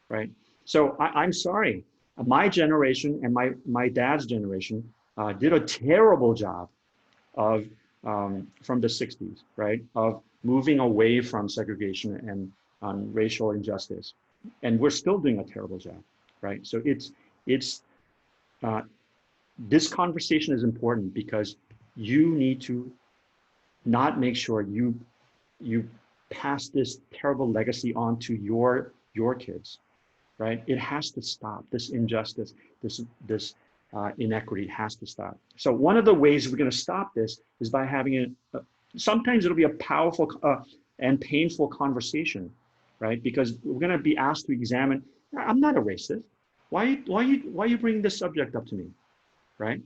right? So I'm sorry, my generation and my dad's generation did a terrible job of, from the 60s, right? Of moving away from segregation and racial injustice. And we're still doing a terrible job, right? So this conversation is important because you need to not make sure you pass this terrible legacy on to your kids, right? It has to stop. This injustice, this inequity has to stop. So one of the ways we're going to stop this is by having sometimes it'll be a powerful and painful conversation, right? Because we're going to be asked to examine, I'm not a racist. Why you bringing this subject up to me, right?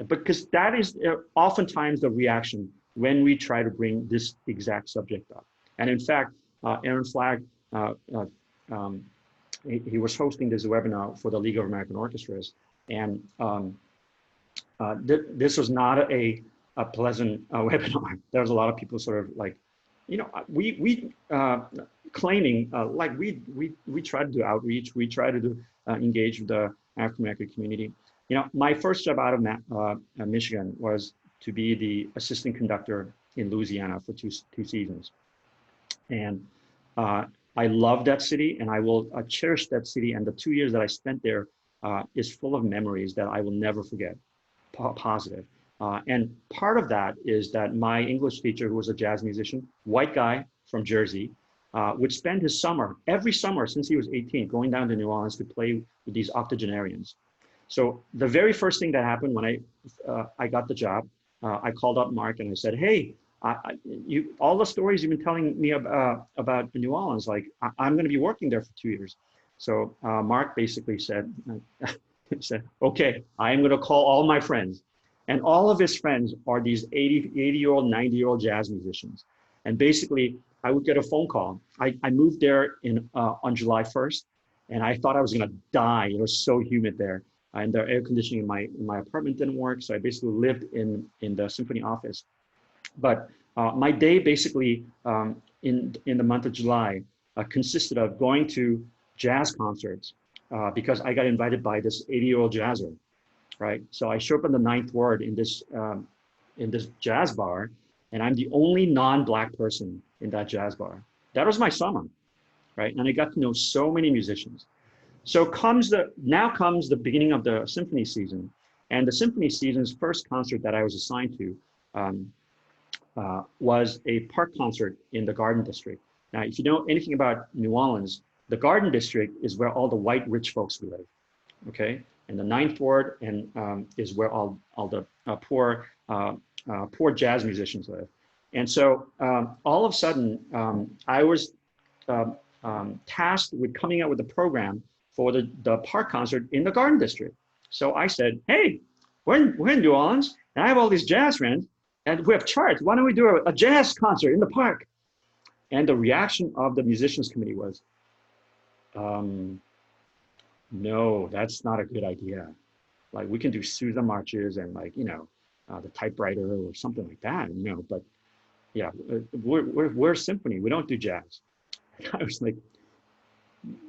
Because that is oftentimes the reaction when we try to bring this exact subject up. And in fact, Aaron Flagg, he was hosting this webinar for the League of American Orchestras. And this was not a pleasant webinar. There was a lot of people sort of like, you know, we claiming like we try to do outreach, we try to do engage with the African American community. You know, my first job out of Michigan was to be the assistant conductor in Louisiana for two seasons, and I love that city, and I will cherish that city. And the 2 years that I spent there is full of memories that I will never forget. Positive. And part of that is that my English teacher, who was a jazz musician, white guy from Jersey, would spend his summer, every summer since he was 18, going down to New Orleans to play with these octogenarians. So the very first thing that happened when I got the job, I called up Mark and I said, hey, all the stories you've been telling me about New Orleans, like I'm going to be working there for 2 years. So Mark basically said, okay, I'm going to call all my friends. And all of his friends are these 80-year-old, 90-year-old jazz musicians. And basically, I would get a phone call. I moved there on July 1st, and I thought I was going to die. It was so humid there. And the air conditioning in my apartment didn't work. So I basically lived in the symphony office. But my day basically in the month of July consisted of going to jazz concerts because I got invited by this 80-year-old jazzer, right? So I show up in the Ninth Ward in this jazz bar, and I'm the only non-Black person in that jazz bar. That was my summer, right? And I got to know so many musicians. So now comes the beginning of the symphony season, and the symphony season's first concert that I was assigned to was a park concert in the Garden District. Now, if you know anything about New Orleans, the Garden District is where all the white rich folks live, okay? And the Ninth Ward is where all the poor jazz musicians live. And so all of a sudden, I was tasked with coming up with a program for the park concert in the Garden District. So I said, hey, we're in New Orleans, and I have all these jazz friends, and we have charts. Why don't we do a jazz concert in the park? And the reaction of the musicians committee was, no, that's not a good idea. Like, we can do Sousa marches and, like, you know, the typewriter or something like that, you know, but yeah, we're symphony, we don't do jazz. I was like,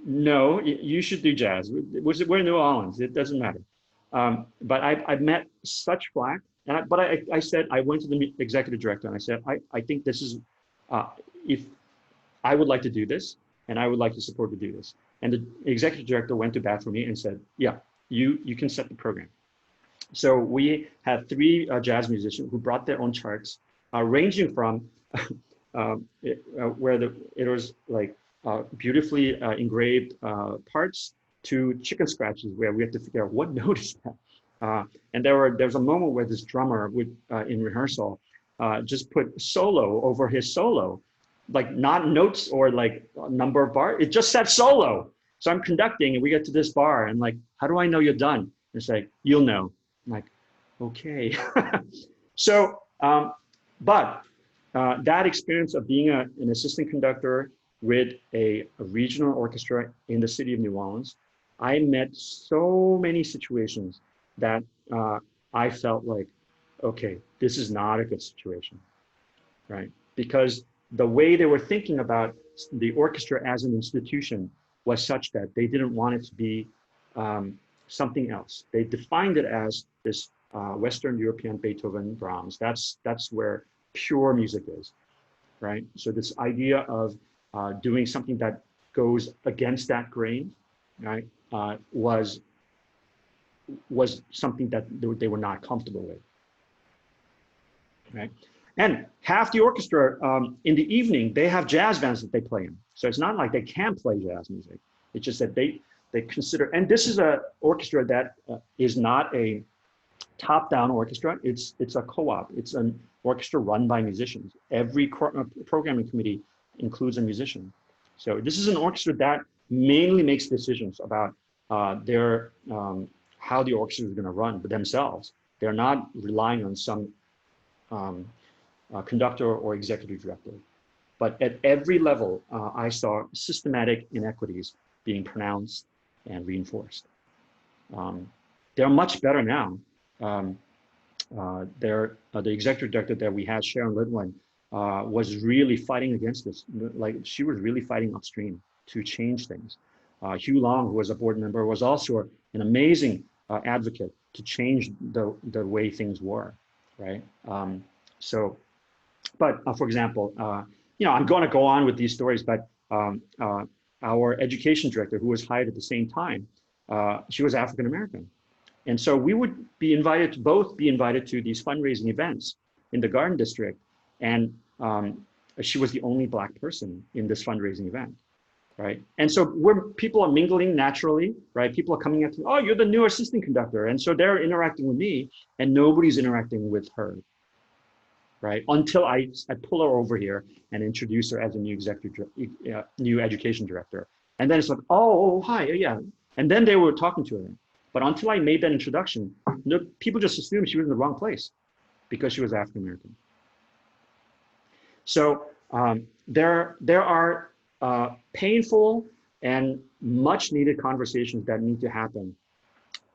no, you should do jazz. We're in New Orleans, it doesn't matter. But I met such flack, but I said, I went to the executive director and I said, I think this is, if I would like to do this, and I would like to support to do this. And the executive director went to bat for me and said, yeah, you can set the program. So we had 3 jazz musicians who brought their own charts, ranging from where it was like beautifully engraved parts to chicken scratches, where we had to figure out what note is that. And there was a moment where this drummer would, in rehearsal, just put solo over his solo, like not notes or like a number of bars. It just said solo. So I'm conducting, and we get to this bar, and like, how do I know you're done? And it's like, you'll know. I'm like, okay. So, but that experience of being an assistant conductor with a regional orchestra in the city of New Orleans, I met so many situations that I felt like, okay, this is not a good situation, right? Because the way they were thinking about the orchestra as an institution was such that they didn't want it to be something else. They defined it as this Western European Beethoven, Brahms. That's where pure music is, right? So this idea of doing something that goes against that grain, right, was something that they were not comfortable with, right? And half the orchestra in the evening, they have jazz bands that they play in. So it's not like they can't play jazz music. It's just that they consider, and this is an orchestra that is not a top-down orchestra. It's a co-op. It's an orchestra run by musicians. Every programming committee includes a musician. So this is an orchestra that mainly makes decisions about how the orchestra is going to run themselves. They're not relying on some conductor or executive director. But at every level, I saw systematic inequities being pronounced and reinforced. They're much better now. The executive director that we had, Sharon Lidwin, was really fighting against this. Like, she was really fighting upstream to change things. Hugh Long, who was a board member, was also an amazing advocate to change the way things were, right? For example, I'm going to go on with these stories, but our education director, who was hired at the same time, she was African American. And so we would be invited to these fundraising events in the Garden District. And she was the only Black person in this fundraising event, right? And so people are mingling naturally, right? People are coming up to, oh, you're the new assistant conductor. And so they're interacting with me, and nobody's interacting with her. right? Until I pull her over here and introduce her as a new new education director. And then it's like, oh, hi, yeah. And then they were talking to her. But until I made that introduction, people just assumed she was in the wrong place because she was African American. So there are painful and much needed conversations that need to happen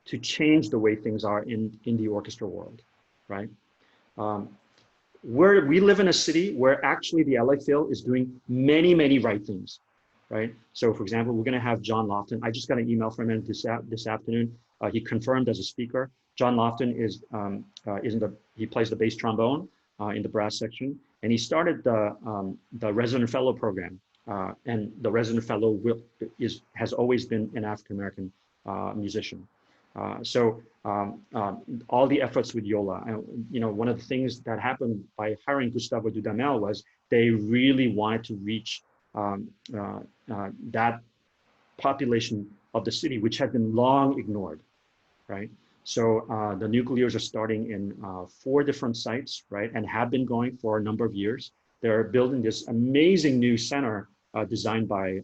to change the way things are in the orchestra world, right? We live in a city where actually the LA Phil is doing many, many right things, right? So for example, we're gonna have John Lofton. I just got an email from him this afternoon. He confirmed as a speaker. John Lofton he plays the bass trombone in the brass section, and he started the resident fellow program. And the resident fellow has always been an African American musician. So all the efforts with Yola, one of the things that happened by hiring Gustavo Dudamel was they really wanted to reach that population of the city, which had been long ignored, right? So the Nuclears are starting in 4 different sites, right? And have been going for a number of years. They're building this amazing new center designed by,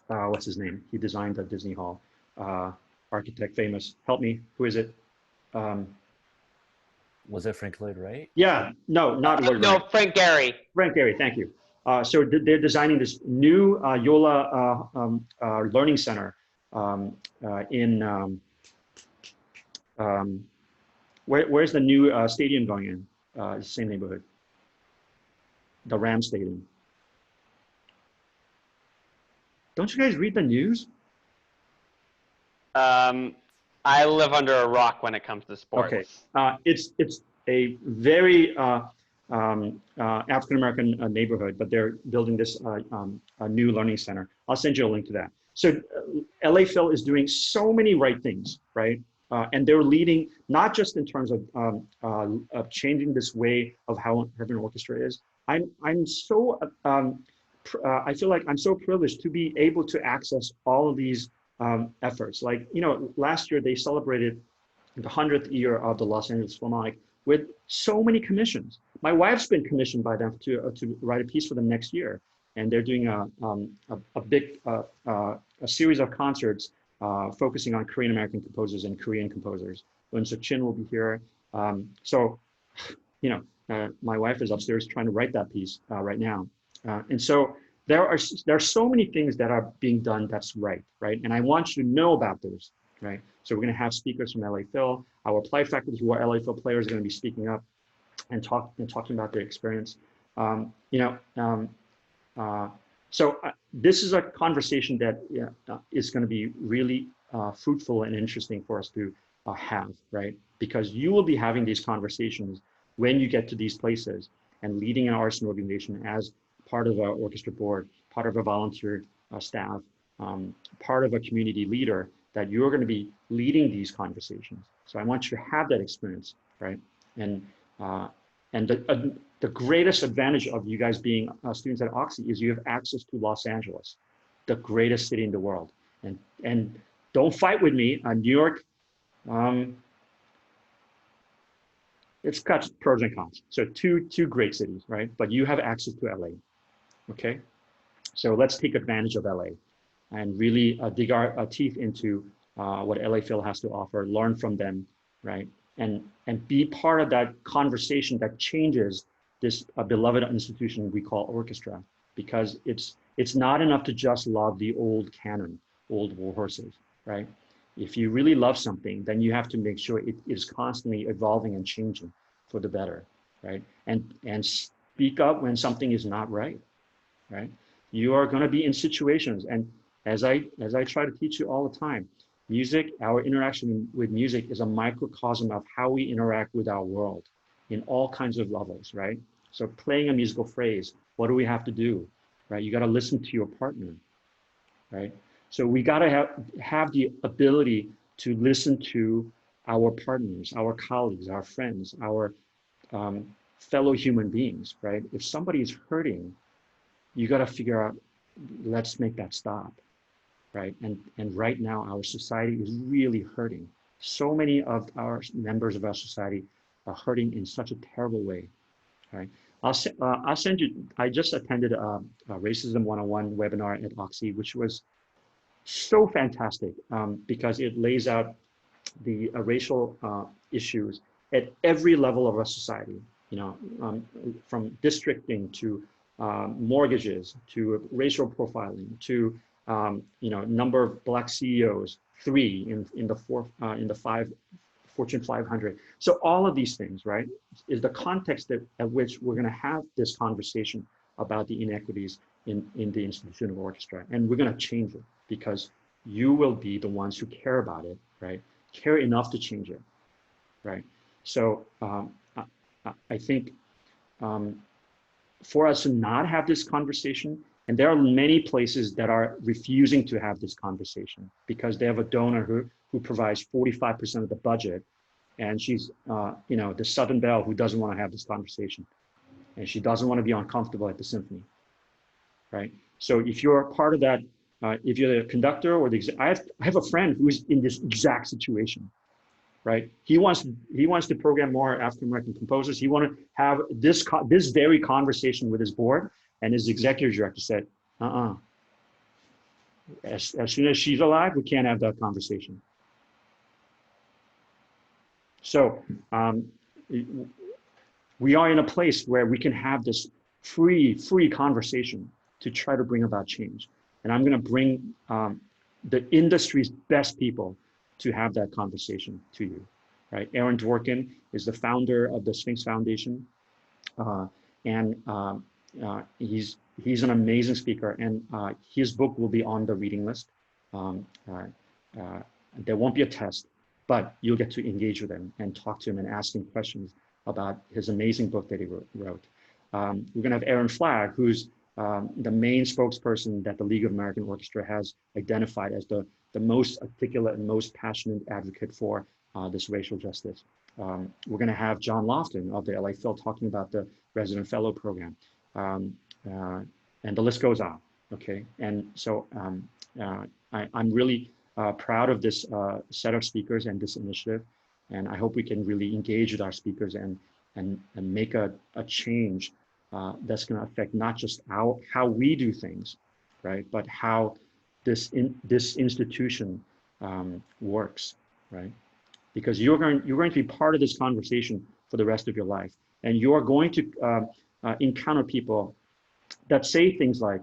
what's his name? He designed the Disney Hall. Architect, famous. Help me. Who is it? Was it Frank Lloyd Wright? Yeah. No, not Lloyd Wright. No, Frank Gehry. Frank Gehry. Thank you. So they're designing this new Yola Learning Center in where's the new stadium going in? The same neighborhood. The Ram Stadium. Don't you guys read the news? I live under a rock when it comes to sports. Okay, it's a very African American neighborhood, but they're building this a new learning center. I'll send you a link to that. So LA Phil is doing so many right things, right? And they're leading not just in terms of changing this way of how an orchestra is. I'm so I feel like I'm so privileged to be able to access all of these efforts. Like, last year they celebrated the 100th year of the Los Angeles Philharmonic with so many commissions. My wife's been commissioned by them to write a piece for them next year. And they're doing a big series of concerts focusing on Korean American composers and Korean composers. Eun Suk Chin will be here. My wife is upstairs trying to write that piece right now. And so there are so many things that are being done that's right? And I want you to know about those, right? So we're going to have speakers from LA Phil. Our applied faculty who are LA Phil players are going to be speaking up and talking about their experience. So this is a conversation that is going to be really fruitful and interesting for us to have, right? Because you will be having these conversations when you get to these places and leading an arts organization as part of our orchestra board, part of a volunteer staff, part of a community leader, that you're going to be leading these conversations. So I want you to have that experience, right? And the greatest advantage of you guys being students at Oxy is you have access to Los Angeles, the greatest city in the world. And don't fight with me on New York. It's got pros and cons. So two great cities, right? But you have access to LA, okay? So let's take advantage of LA and really dig our teeth into what LA Phil has to offer, learn from them, right? And be part of that conversation that changes this beloved institution we call orchestra, because it's not enough to just love the old canon, old war horses, right? If you really love something, then you have to make sure it is constantly evolving and changing for the better, right? And speak up when something is not right, right? You are going to be in situations, and as I try to teach you all the time, music, our interaction with music is a microcosm of how we interact with our world in all kinds of levels, right? So playing a musical phrase, what do we have to do, right? You got to listen to your partner, right? So we got to have the ability to listen to our partners, our colleagues, our friends, our fellow human beings, right? If somebody is hurting, you got to figure out, let's make that stop, right? And right now, our society is really hurting. So many of our members of our society hurting in such a terrible way, right? I'll send you, I just attended a Racism 101 webinar at Oxy, which was so fantastic because it lays out the racial issues at every level of our society, you know, from districting to mortgages, to racial profiling, to you know, number of Black CEOs, 3 in the 5 Fortune 500. So all of these things, right, is the context at which we're going to have this conversation about the inequities in the institution of orchestra, and we're going to change it because you will be the ones who care about it, right? Care enough to change it, right? So I think for us to not have this conversation, and there are many places that are refusing to have this conversation because they have a donor who provides 45% of the budget, and she's you know, the Southern Belle who doesn't want to have this conversation, and she doesn't want to be uncomfortable at the symphony, right? So if you're part of that, if you're the conductor or I have a friend who's in this exact situation, right? He wants to program more African American composers. He wanted to have this very conversation with his board, and his executive director said, as soon as she's alive, we can't have that conversation. So we are in a place where we can have this free conversation to try to bring about change. And I'm going to bring the industry's best people to have that conversation to you, right? Aaron Dworking is the founder of the Sphinx Foundation, and he's an amazing speaker, and his book will be on the reading list. There won't be a test, but you'll get to engage with him and talk to him and ask him questions about his amazing book that he wrote. We're going to have Aaron Flagg, who's the main spokesperson that the League of American Orchestra has identified as the most articulate and most passionate advocate for this racial justice. We're going to have John Lofton of the LA Phil talking about the Resident Fellow program. And the list goes on, okay? And so I'm really proud of this set of speakers and this initiative. And I hope we can really engage with our speakers and make a change that's going to affect not just how we do things, right? But how this institution works, right? Because you're going to be part of this conversation for the rest of your life. And you're going to encounter people that say things like,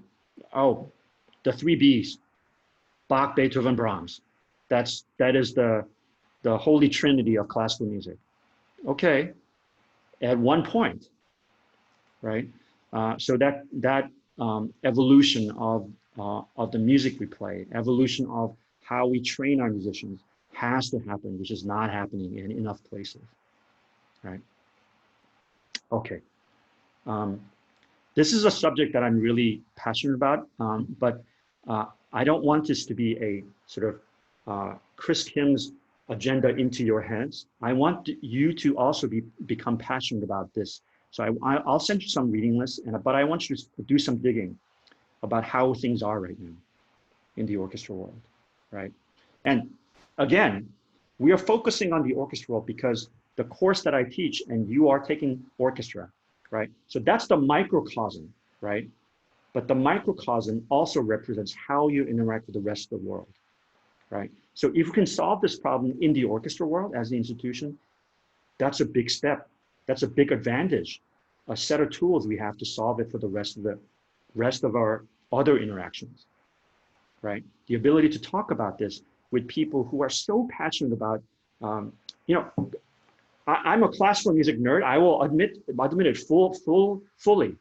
oh, the 3 Bs, Bach, Beethoven, Brahms. That is the holy trinity of classical music. Okay, at one point, right? So that evolution of the music we play, evolution of how we train our musicians has to happen, which is not happening in enough places, right? Okay. This is a subject that I'm really passionate about, but I don't want this to be a sort of Chris Kim's agenda into your heads. I want you to also become passionate about this. So I'll send you some reading lists, but I want you to do some digging about how things are right now in the orchestra world, right? And again, we are focusing on the orchestra world because the course that I teach, and you are taking orchestra, right? So that's the microcosm, right? But the microcosm also represents how you interact with the rest of the world, right? So if you can solve this problem in the orchestra world as the institution, that's a big step. That's a big advantage, a set of tools we have to solve it for the rest of our other interactions, right? The ability to talk about this with people who are so passionate about, you know, I'm a classical music nerd. I will admit it fully,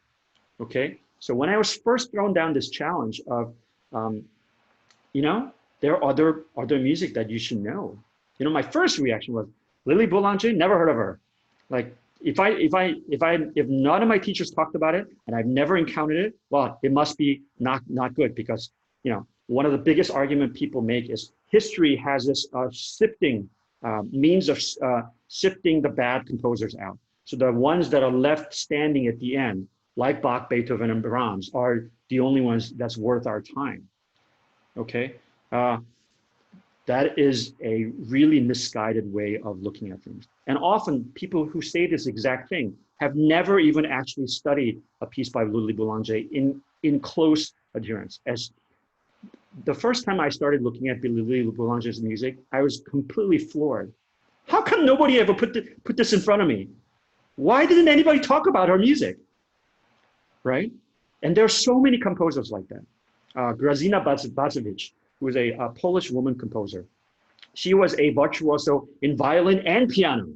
okay? So when I was first thrown down this challenge of, you know, there are other music that you should know. You know, my first reaction was Lily Boulanger, never heard of her. Like, if none of my teachers talked about it and I've never encountered it, well, it must be not good, because, you know, one of the biggest argument people make is history has this sifting means of sifting the bad composers out. So the ones that are left standing at the end, like Bach, Beethoven, and Brahms, are the only ones that's worth our time. Okay, That is a really misguided way of looking at things. And often people who say this exact thing have never even actually studied a piece by Lully Boulanger in close adherence. As the first time I started looking at Lully Boulanger's music, I was completely floored. How come nobody ever put this in front of me? Why didn't anybody talk about her music? Right? And there are so many composers like that. Grażyna Bacewicz, who was a Polish woman composer. She was a virtuoso in violin and piano.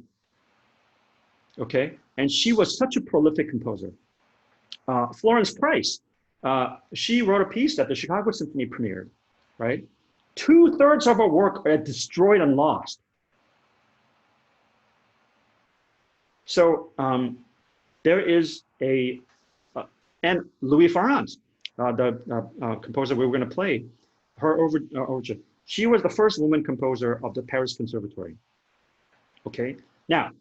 Okay, and she was such a prolific composer. Florence Price, she wrote a piece that the Chicago Symphony premiered, right? 2/3 of her work are destroyed and lost. So there is and Louis Farrand, the composer we were going to play, her overture. She was the first woman composer of the Paris Conservatory. Okay, now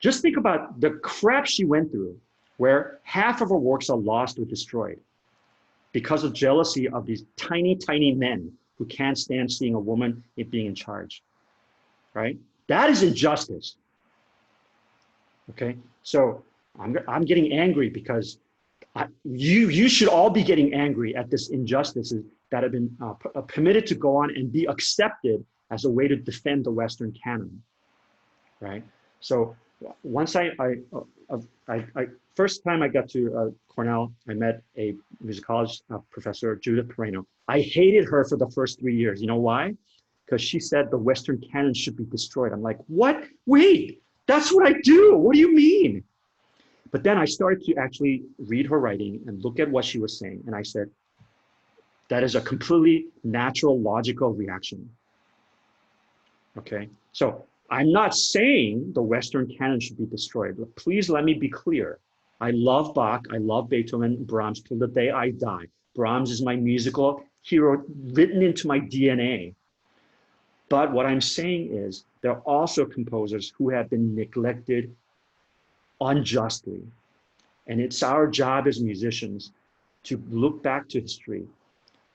just think about the crap she went through, where half of her works are lost or destroyed because of jealousy of these tiny, tiny men who can't stand seeing a woman being in charge, right? That is injustice. Okay, so I'm getting angry because you should all be getting angry at this injustices that have been permitted to go on and be accepted as a way to defend the Western canon, right? So once first time I got to Cornell, I met a musicology professor, Judith Pereno. I hated her for the first 3 years. You know why? Because she said the Western canon should be destroyed. I'm like, what? Wait, that's what I do. What do you mean? But then I started to actually read her writing and look at what she was saying. And I said, that is a completely natural, logical reaction. Okay, so I'm not saying the Western canon should be destroyed, but please let me be clear. I love Bach, I love Beethoven, Brahms till the day I die. Brahms is my musical hero written into my DNA. But what I'm saying is there are also composers who have been neglected unjustly. And it's our job as musicians to look back to history,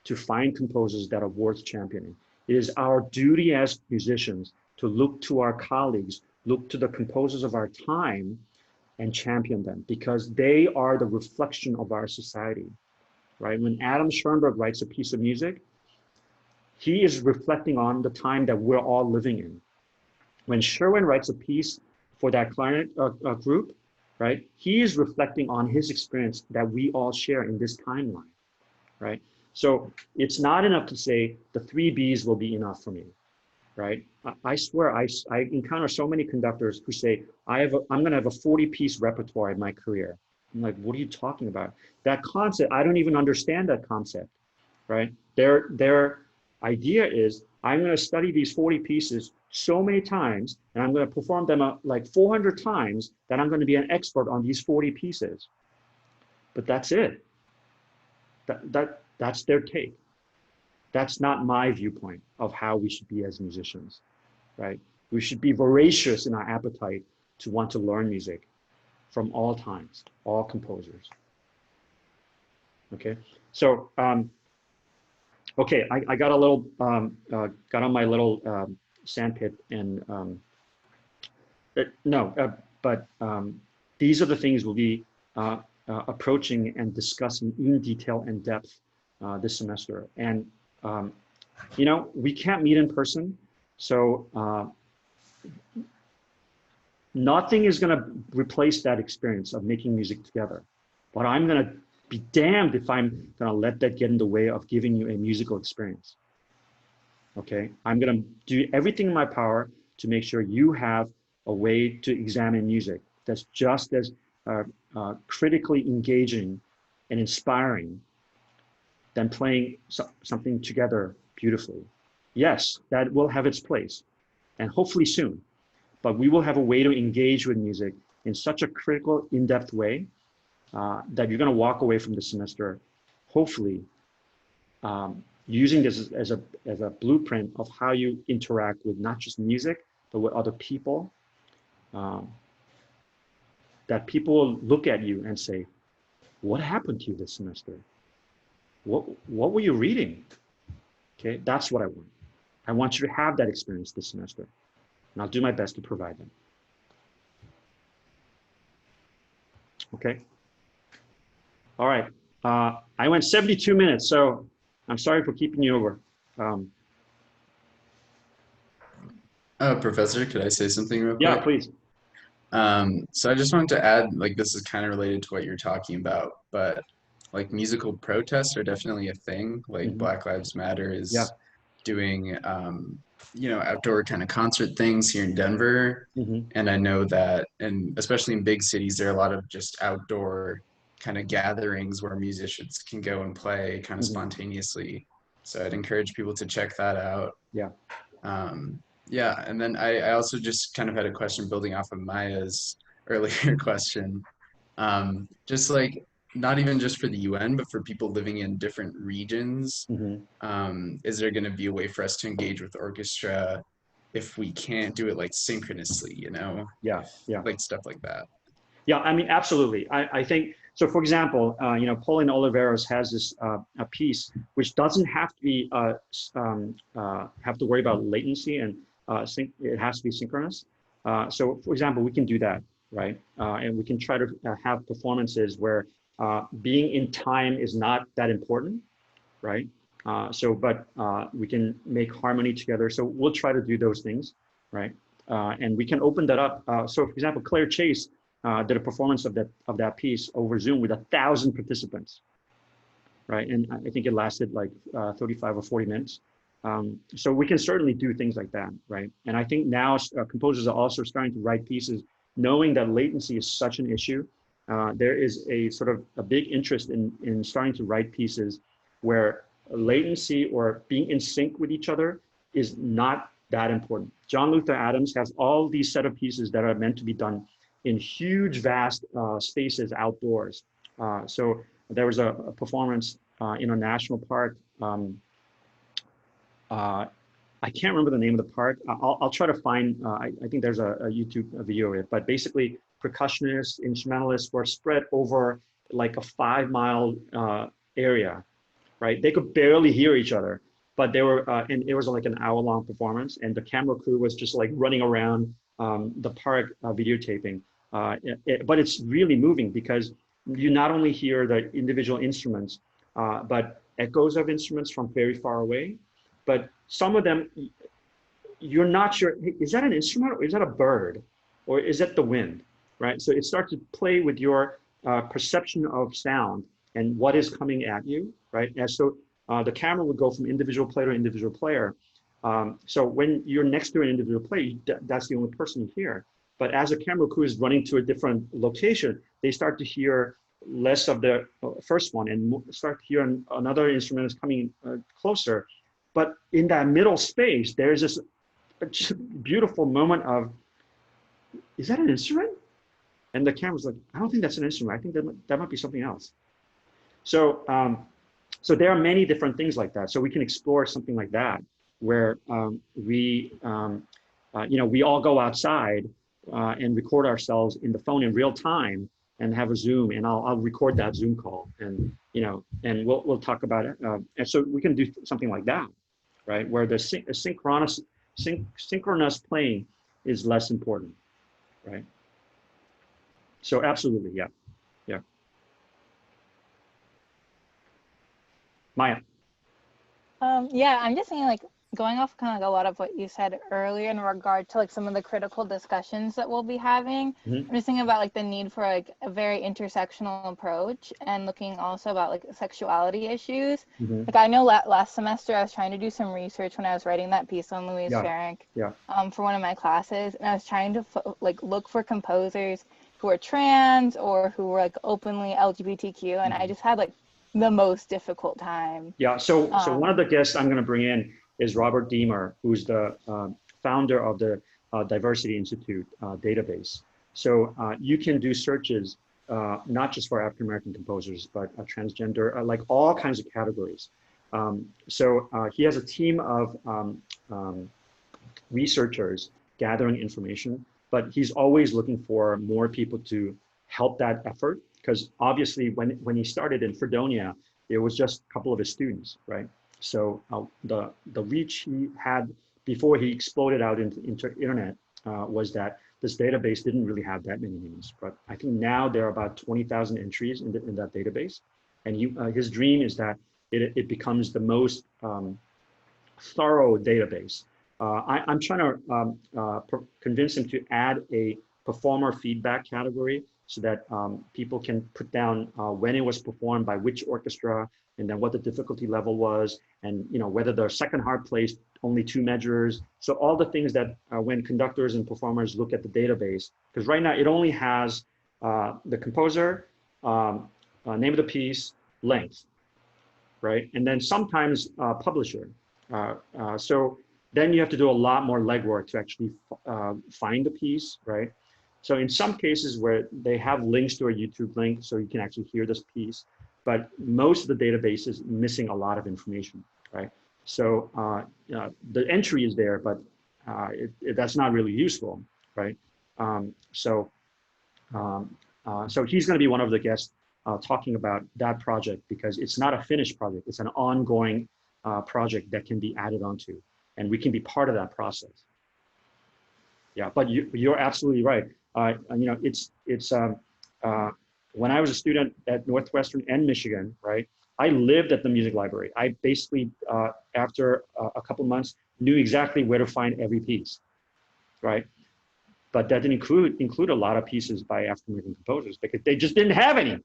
to find composers that are worth championing. It is our duty as musicians to look to our colleagues, look to the composers of our time and champion them because they are the reflection of our society, right? When Adam Schoenberg writes a piece of music, he is reflecting on the time that we're all living in. When Sherwin writes a piece for that clarinet group, right? He is reflecting on his experience that we all share in this timeline, right? So it's not enough to say the 3 Bs will be enough for me, right? I swear I encounter so many conductors who say, I'm gonna have a 40-piece repertoire in my career. I'm like, what are you talking about? That concept, I don't even understand that concept, right? Their idea is, I'm gonna study these 40 pieces so many times, and I'm gonna perform them like 400 times, that I'm gonna be an expert on these 40 pieces. But that's it. That's their take. That's not my viewpoint of how we should be as musicians, right? We should be voracious in our appetite to want to learn music from all times, all composers. Okay, so okay, I got a little got on my little sandpit and these are the things we'll be approaching and discussing in detail and depth this semester. And you know, we can't meet in person, so nothing is going to replace that experience of making music together. But I'm going to be damned if I'm going to let that get in the way of giving you a musical experience. Okay, I'm going to do everything in my power to make sure you have a way to examine music that's just as critically engaging and inspiring than playing something together beautifully. Yes, that will have its place, and hopefully soon. But we will have a way to engage with music in such a critical, in-depth way that you're going to walk away from the semester, hopefully, using this as a blueprint of how you interact with not just music, but with other people. That people will look at you and say, "What happened to you this semester? What were you reading?" Okay, that's what I want. I want you to have that experience this semester, and I'll do my best to provide them. Okay. All right. I went 72 minutes, so I'm sorry for keeping you over. Professor, could I say something real quick? Yeah, please. So I just wanted to add, like, this is kind of related to what you're talking about, but like musical protests are definitely a thing. Like Black Lives Matter is doing, you know, outdoor kind of concert things here in Denver. And I know that, and especially in big cities, there are a lot of just outdoor kind of gatherings where musicians can go and play kind of spontaneously. So I'd encourage people to check that out. Yeah. Yeah, and then I also just kind of had a question building off of Maya's earlier question. Just like, not even just for the UN, but for people living in different regions, is there going to be a way for us to engage with orchestra if we can't do it like synchronously, you know? Yeah, yeah. Like stuff like that. Yeah, I mean, absolutely. I think, so for example, you know, Pauline Oliveros has this a piece which doesn't have to be, have to worry about latency, and it has to be synchronous. So for example, we can do that, right? And we can try to have performances where being in time is not that important, right? But we can make harmony together. So we'll try to do those things, right? And we can open that up. So for example, Claire Chase did a performance of that piece over Zoom with 1,000 participants, right? And I think it lasted like 35 or 40 minutes. So we can certainly do things like that, right? And I think now composers are also starting to write pieces knowing that latency is such an issue. There is a sort of a big interest in starting to write pieces where latency or being in sync with each other is not that important. John Luther Adams has all these set of pieces that are meant to be done in huge, vast spaces outdoors. So there was a performance in a national park. I can't remember the name of the park. I'll try to find, I think there's a YouTube video of it, but basically percussionists, instrumentalists were spread over like a 5-mile area, right? They could barely hear each other, but they were, and it was like an hour-long performance, and the camera crew was just like running around the park videotaping. But it's really moving because you not only hear the individual instruments, but echoes of instruments from very far away. But some of them, you're not sure, hey, is that an instrument or is that a bird? Or is that the wind, right? So it starts to play with your perception of sound and what is coming at you, right? And so the camera would go from individual player to individual player. So when you're next to an individual player, that's the only person you hear. But as a camera crew is running to a different location, they start to hear less of the first one and start to hear another instrument is coming closer. But in that middle space, there's this beautiful moment of, is that an instrument? And the camera's like, I don't think that's an instrument. I think that might be something else. So, so there are many different things like that. So we can explore something like that, where we all go outside and record ourselves in the phone in real time and have a Zoom, and I'll record that Zoom call, and and we'll talk about it. And so we can do something like that, right? Where the synchronous playing is less important, right? So absolutely, yeah. Maya. Yeah, I'm just thinking, like, going off kind of like a lot of what you said earlier in regard to like some of the critical discussions that we'll be having. I'm just thinking about like the need for like a very intersectional approach, and looking also about like sexuality issues. Like I know last semester I was trying to do some research when I was writing that piece on Louise Farrenck for one of my classes, and I was trying to like look for composers who are trans or who were like openly LGBTQ, and I just had like the most difficult time. Yeah, so one of the guests I'm going to bring in is Robert Deemer, who's the founder of the Diversity Institute database. So you can do searches, not just for African-American composers, but transgender, like all kinds of categories. So he has a team of researchers gathering information, but he's always looking for more people to help that effort. Because obviously when he started in Fredonia, it was just a couple of his students, right? So the reach he had before he exploded out into internet was that this database didn't really have that many names. But I think now there are about 20,000 entries in that database. And his dream is that it becomes the most thorough database. I'm trying to convince him to add a performer feedback category so that people can put down when it was performed by which orchestra, and then what the difficulty level was, and whether the second harp plays only 2 measures. So all the things that when conductors and performers look at the database, because right now it only has the composer, name of the piece, length, right? And then sometimes publisher. So then you have to do a lot more legwork to actually find the piece, right? So in some cases where they have links to a YouTube link, so you can actually hear this piece, but most of the database is missing a lot of information, right? So the entry is there, but that's not really useful, right? So he's going to be one of the guests talking about that project, because it's not a finished project. It's an ongoing project that can be added onto, and we can be part of that process. Yeah, but you're absolutely right. When I was a student at Northwestern and Michigan, right, I lived at the music library. I basically, after a couple months, knew exactly where to find every piece, right? But that didn't include a lot of pieces by African American composers because they just didn't have any.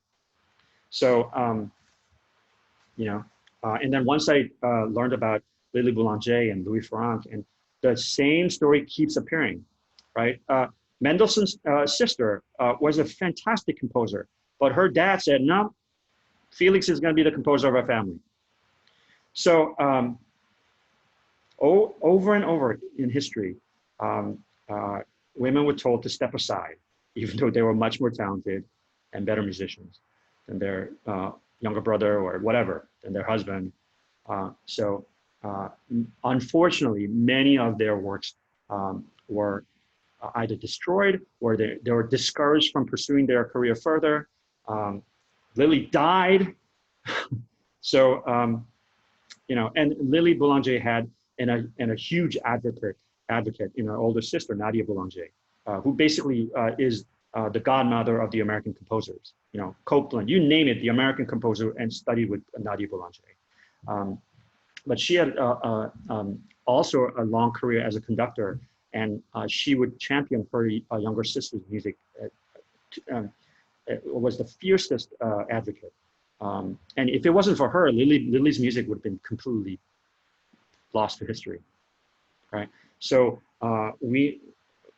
So, and then once I learned about Lily Boulanger and Louis Franck, and the same story keeps appearing, right? Mendelssohn's sister was a fantastic composer, but her dad said, no, Felix is going to be the composer of our family. So over and over in history, women were told to step aside, even though they were much more talented and better musicians than their younger brother or whatever, than their husband. Unfortunately, many of their works were either destroyed or they were discouraged from pursuing their career further. Lily died. So, and Lily Boulanger had a huge advocate in her older sister, Nadia Boulanger, who basically is the godmother of the American composers. Copland, you name it, the American composer, and studied with Nadia Boulanger. But she had also a long career as a conductor, and she would champion her younger sister's music. Was the fiercest advocate. And if it wasn't for her, Lily's music would have been completely lost to history, right? So we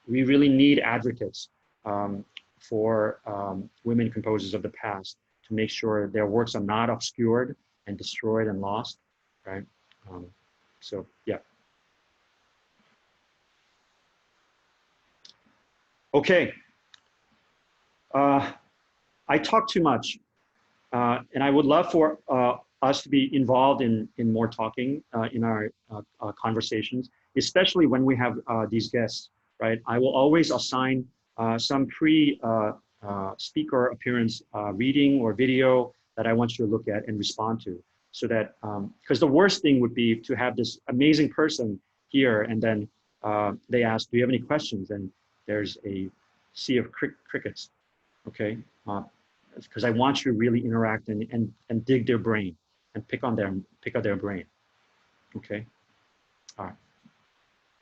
really need advocates for women composers of the past to make sure their works are not obscured and destroyed and lost, right? So yeah. Okay. I talk too much, and I would love for us to be involved in more talking in our conversations, especially when we have these guests, right? I will always assign some speaker appearance reading or video that I want you to look at and respond to, so that, because the worst thing would be to have this amazing person here and then they ask, do you have any questions? And there's a sea of crickets, okay? Because I want you to really interact and dig their brain and pick at their brain, okay? All right.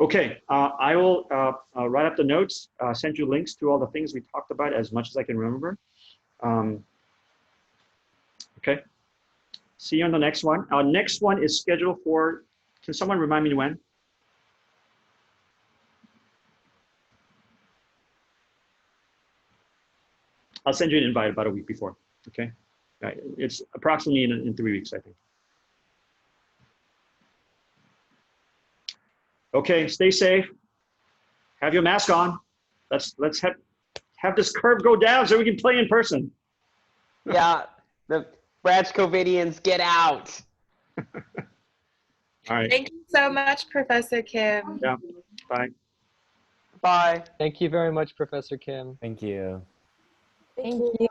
Okay, I will write up the notes, send you links to all the things we talked about as much as I can remember. Okay, see you on the next one. Our next one is scheduled for, can someone remind me when? I'll send you an invite about a week before, okay? It's approximately in 3 weeks, I think. Okay, stay safe. Have your mask on. Let's have this curve go down so we can play in person. Yeah, the Branch Covidians, get out. All right. Thank you so much, Professor Kim. Yeah, bye. Bye. Thank you very much, Professor Kim. Thank you. Thank you.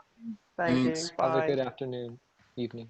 Thanks. Have a Bye. good afternoon, evening.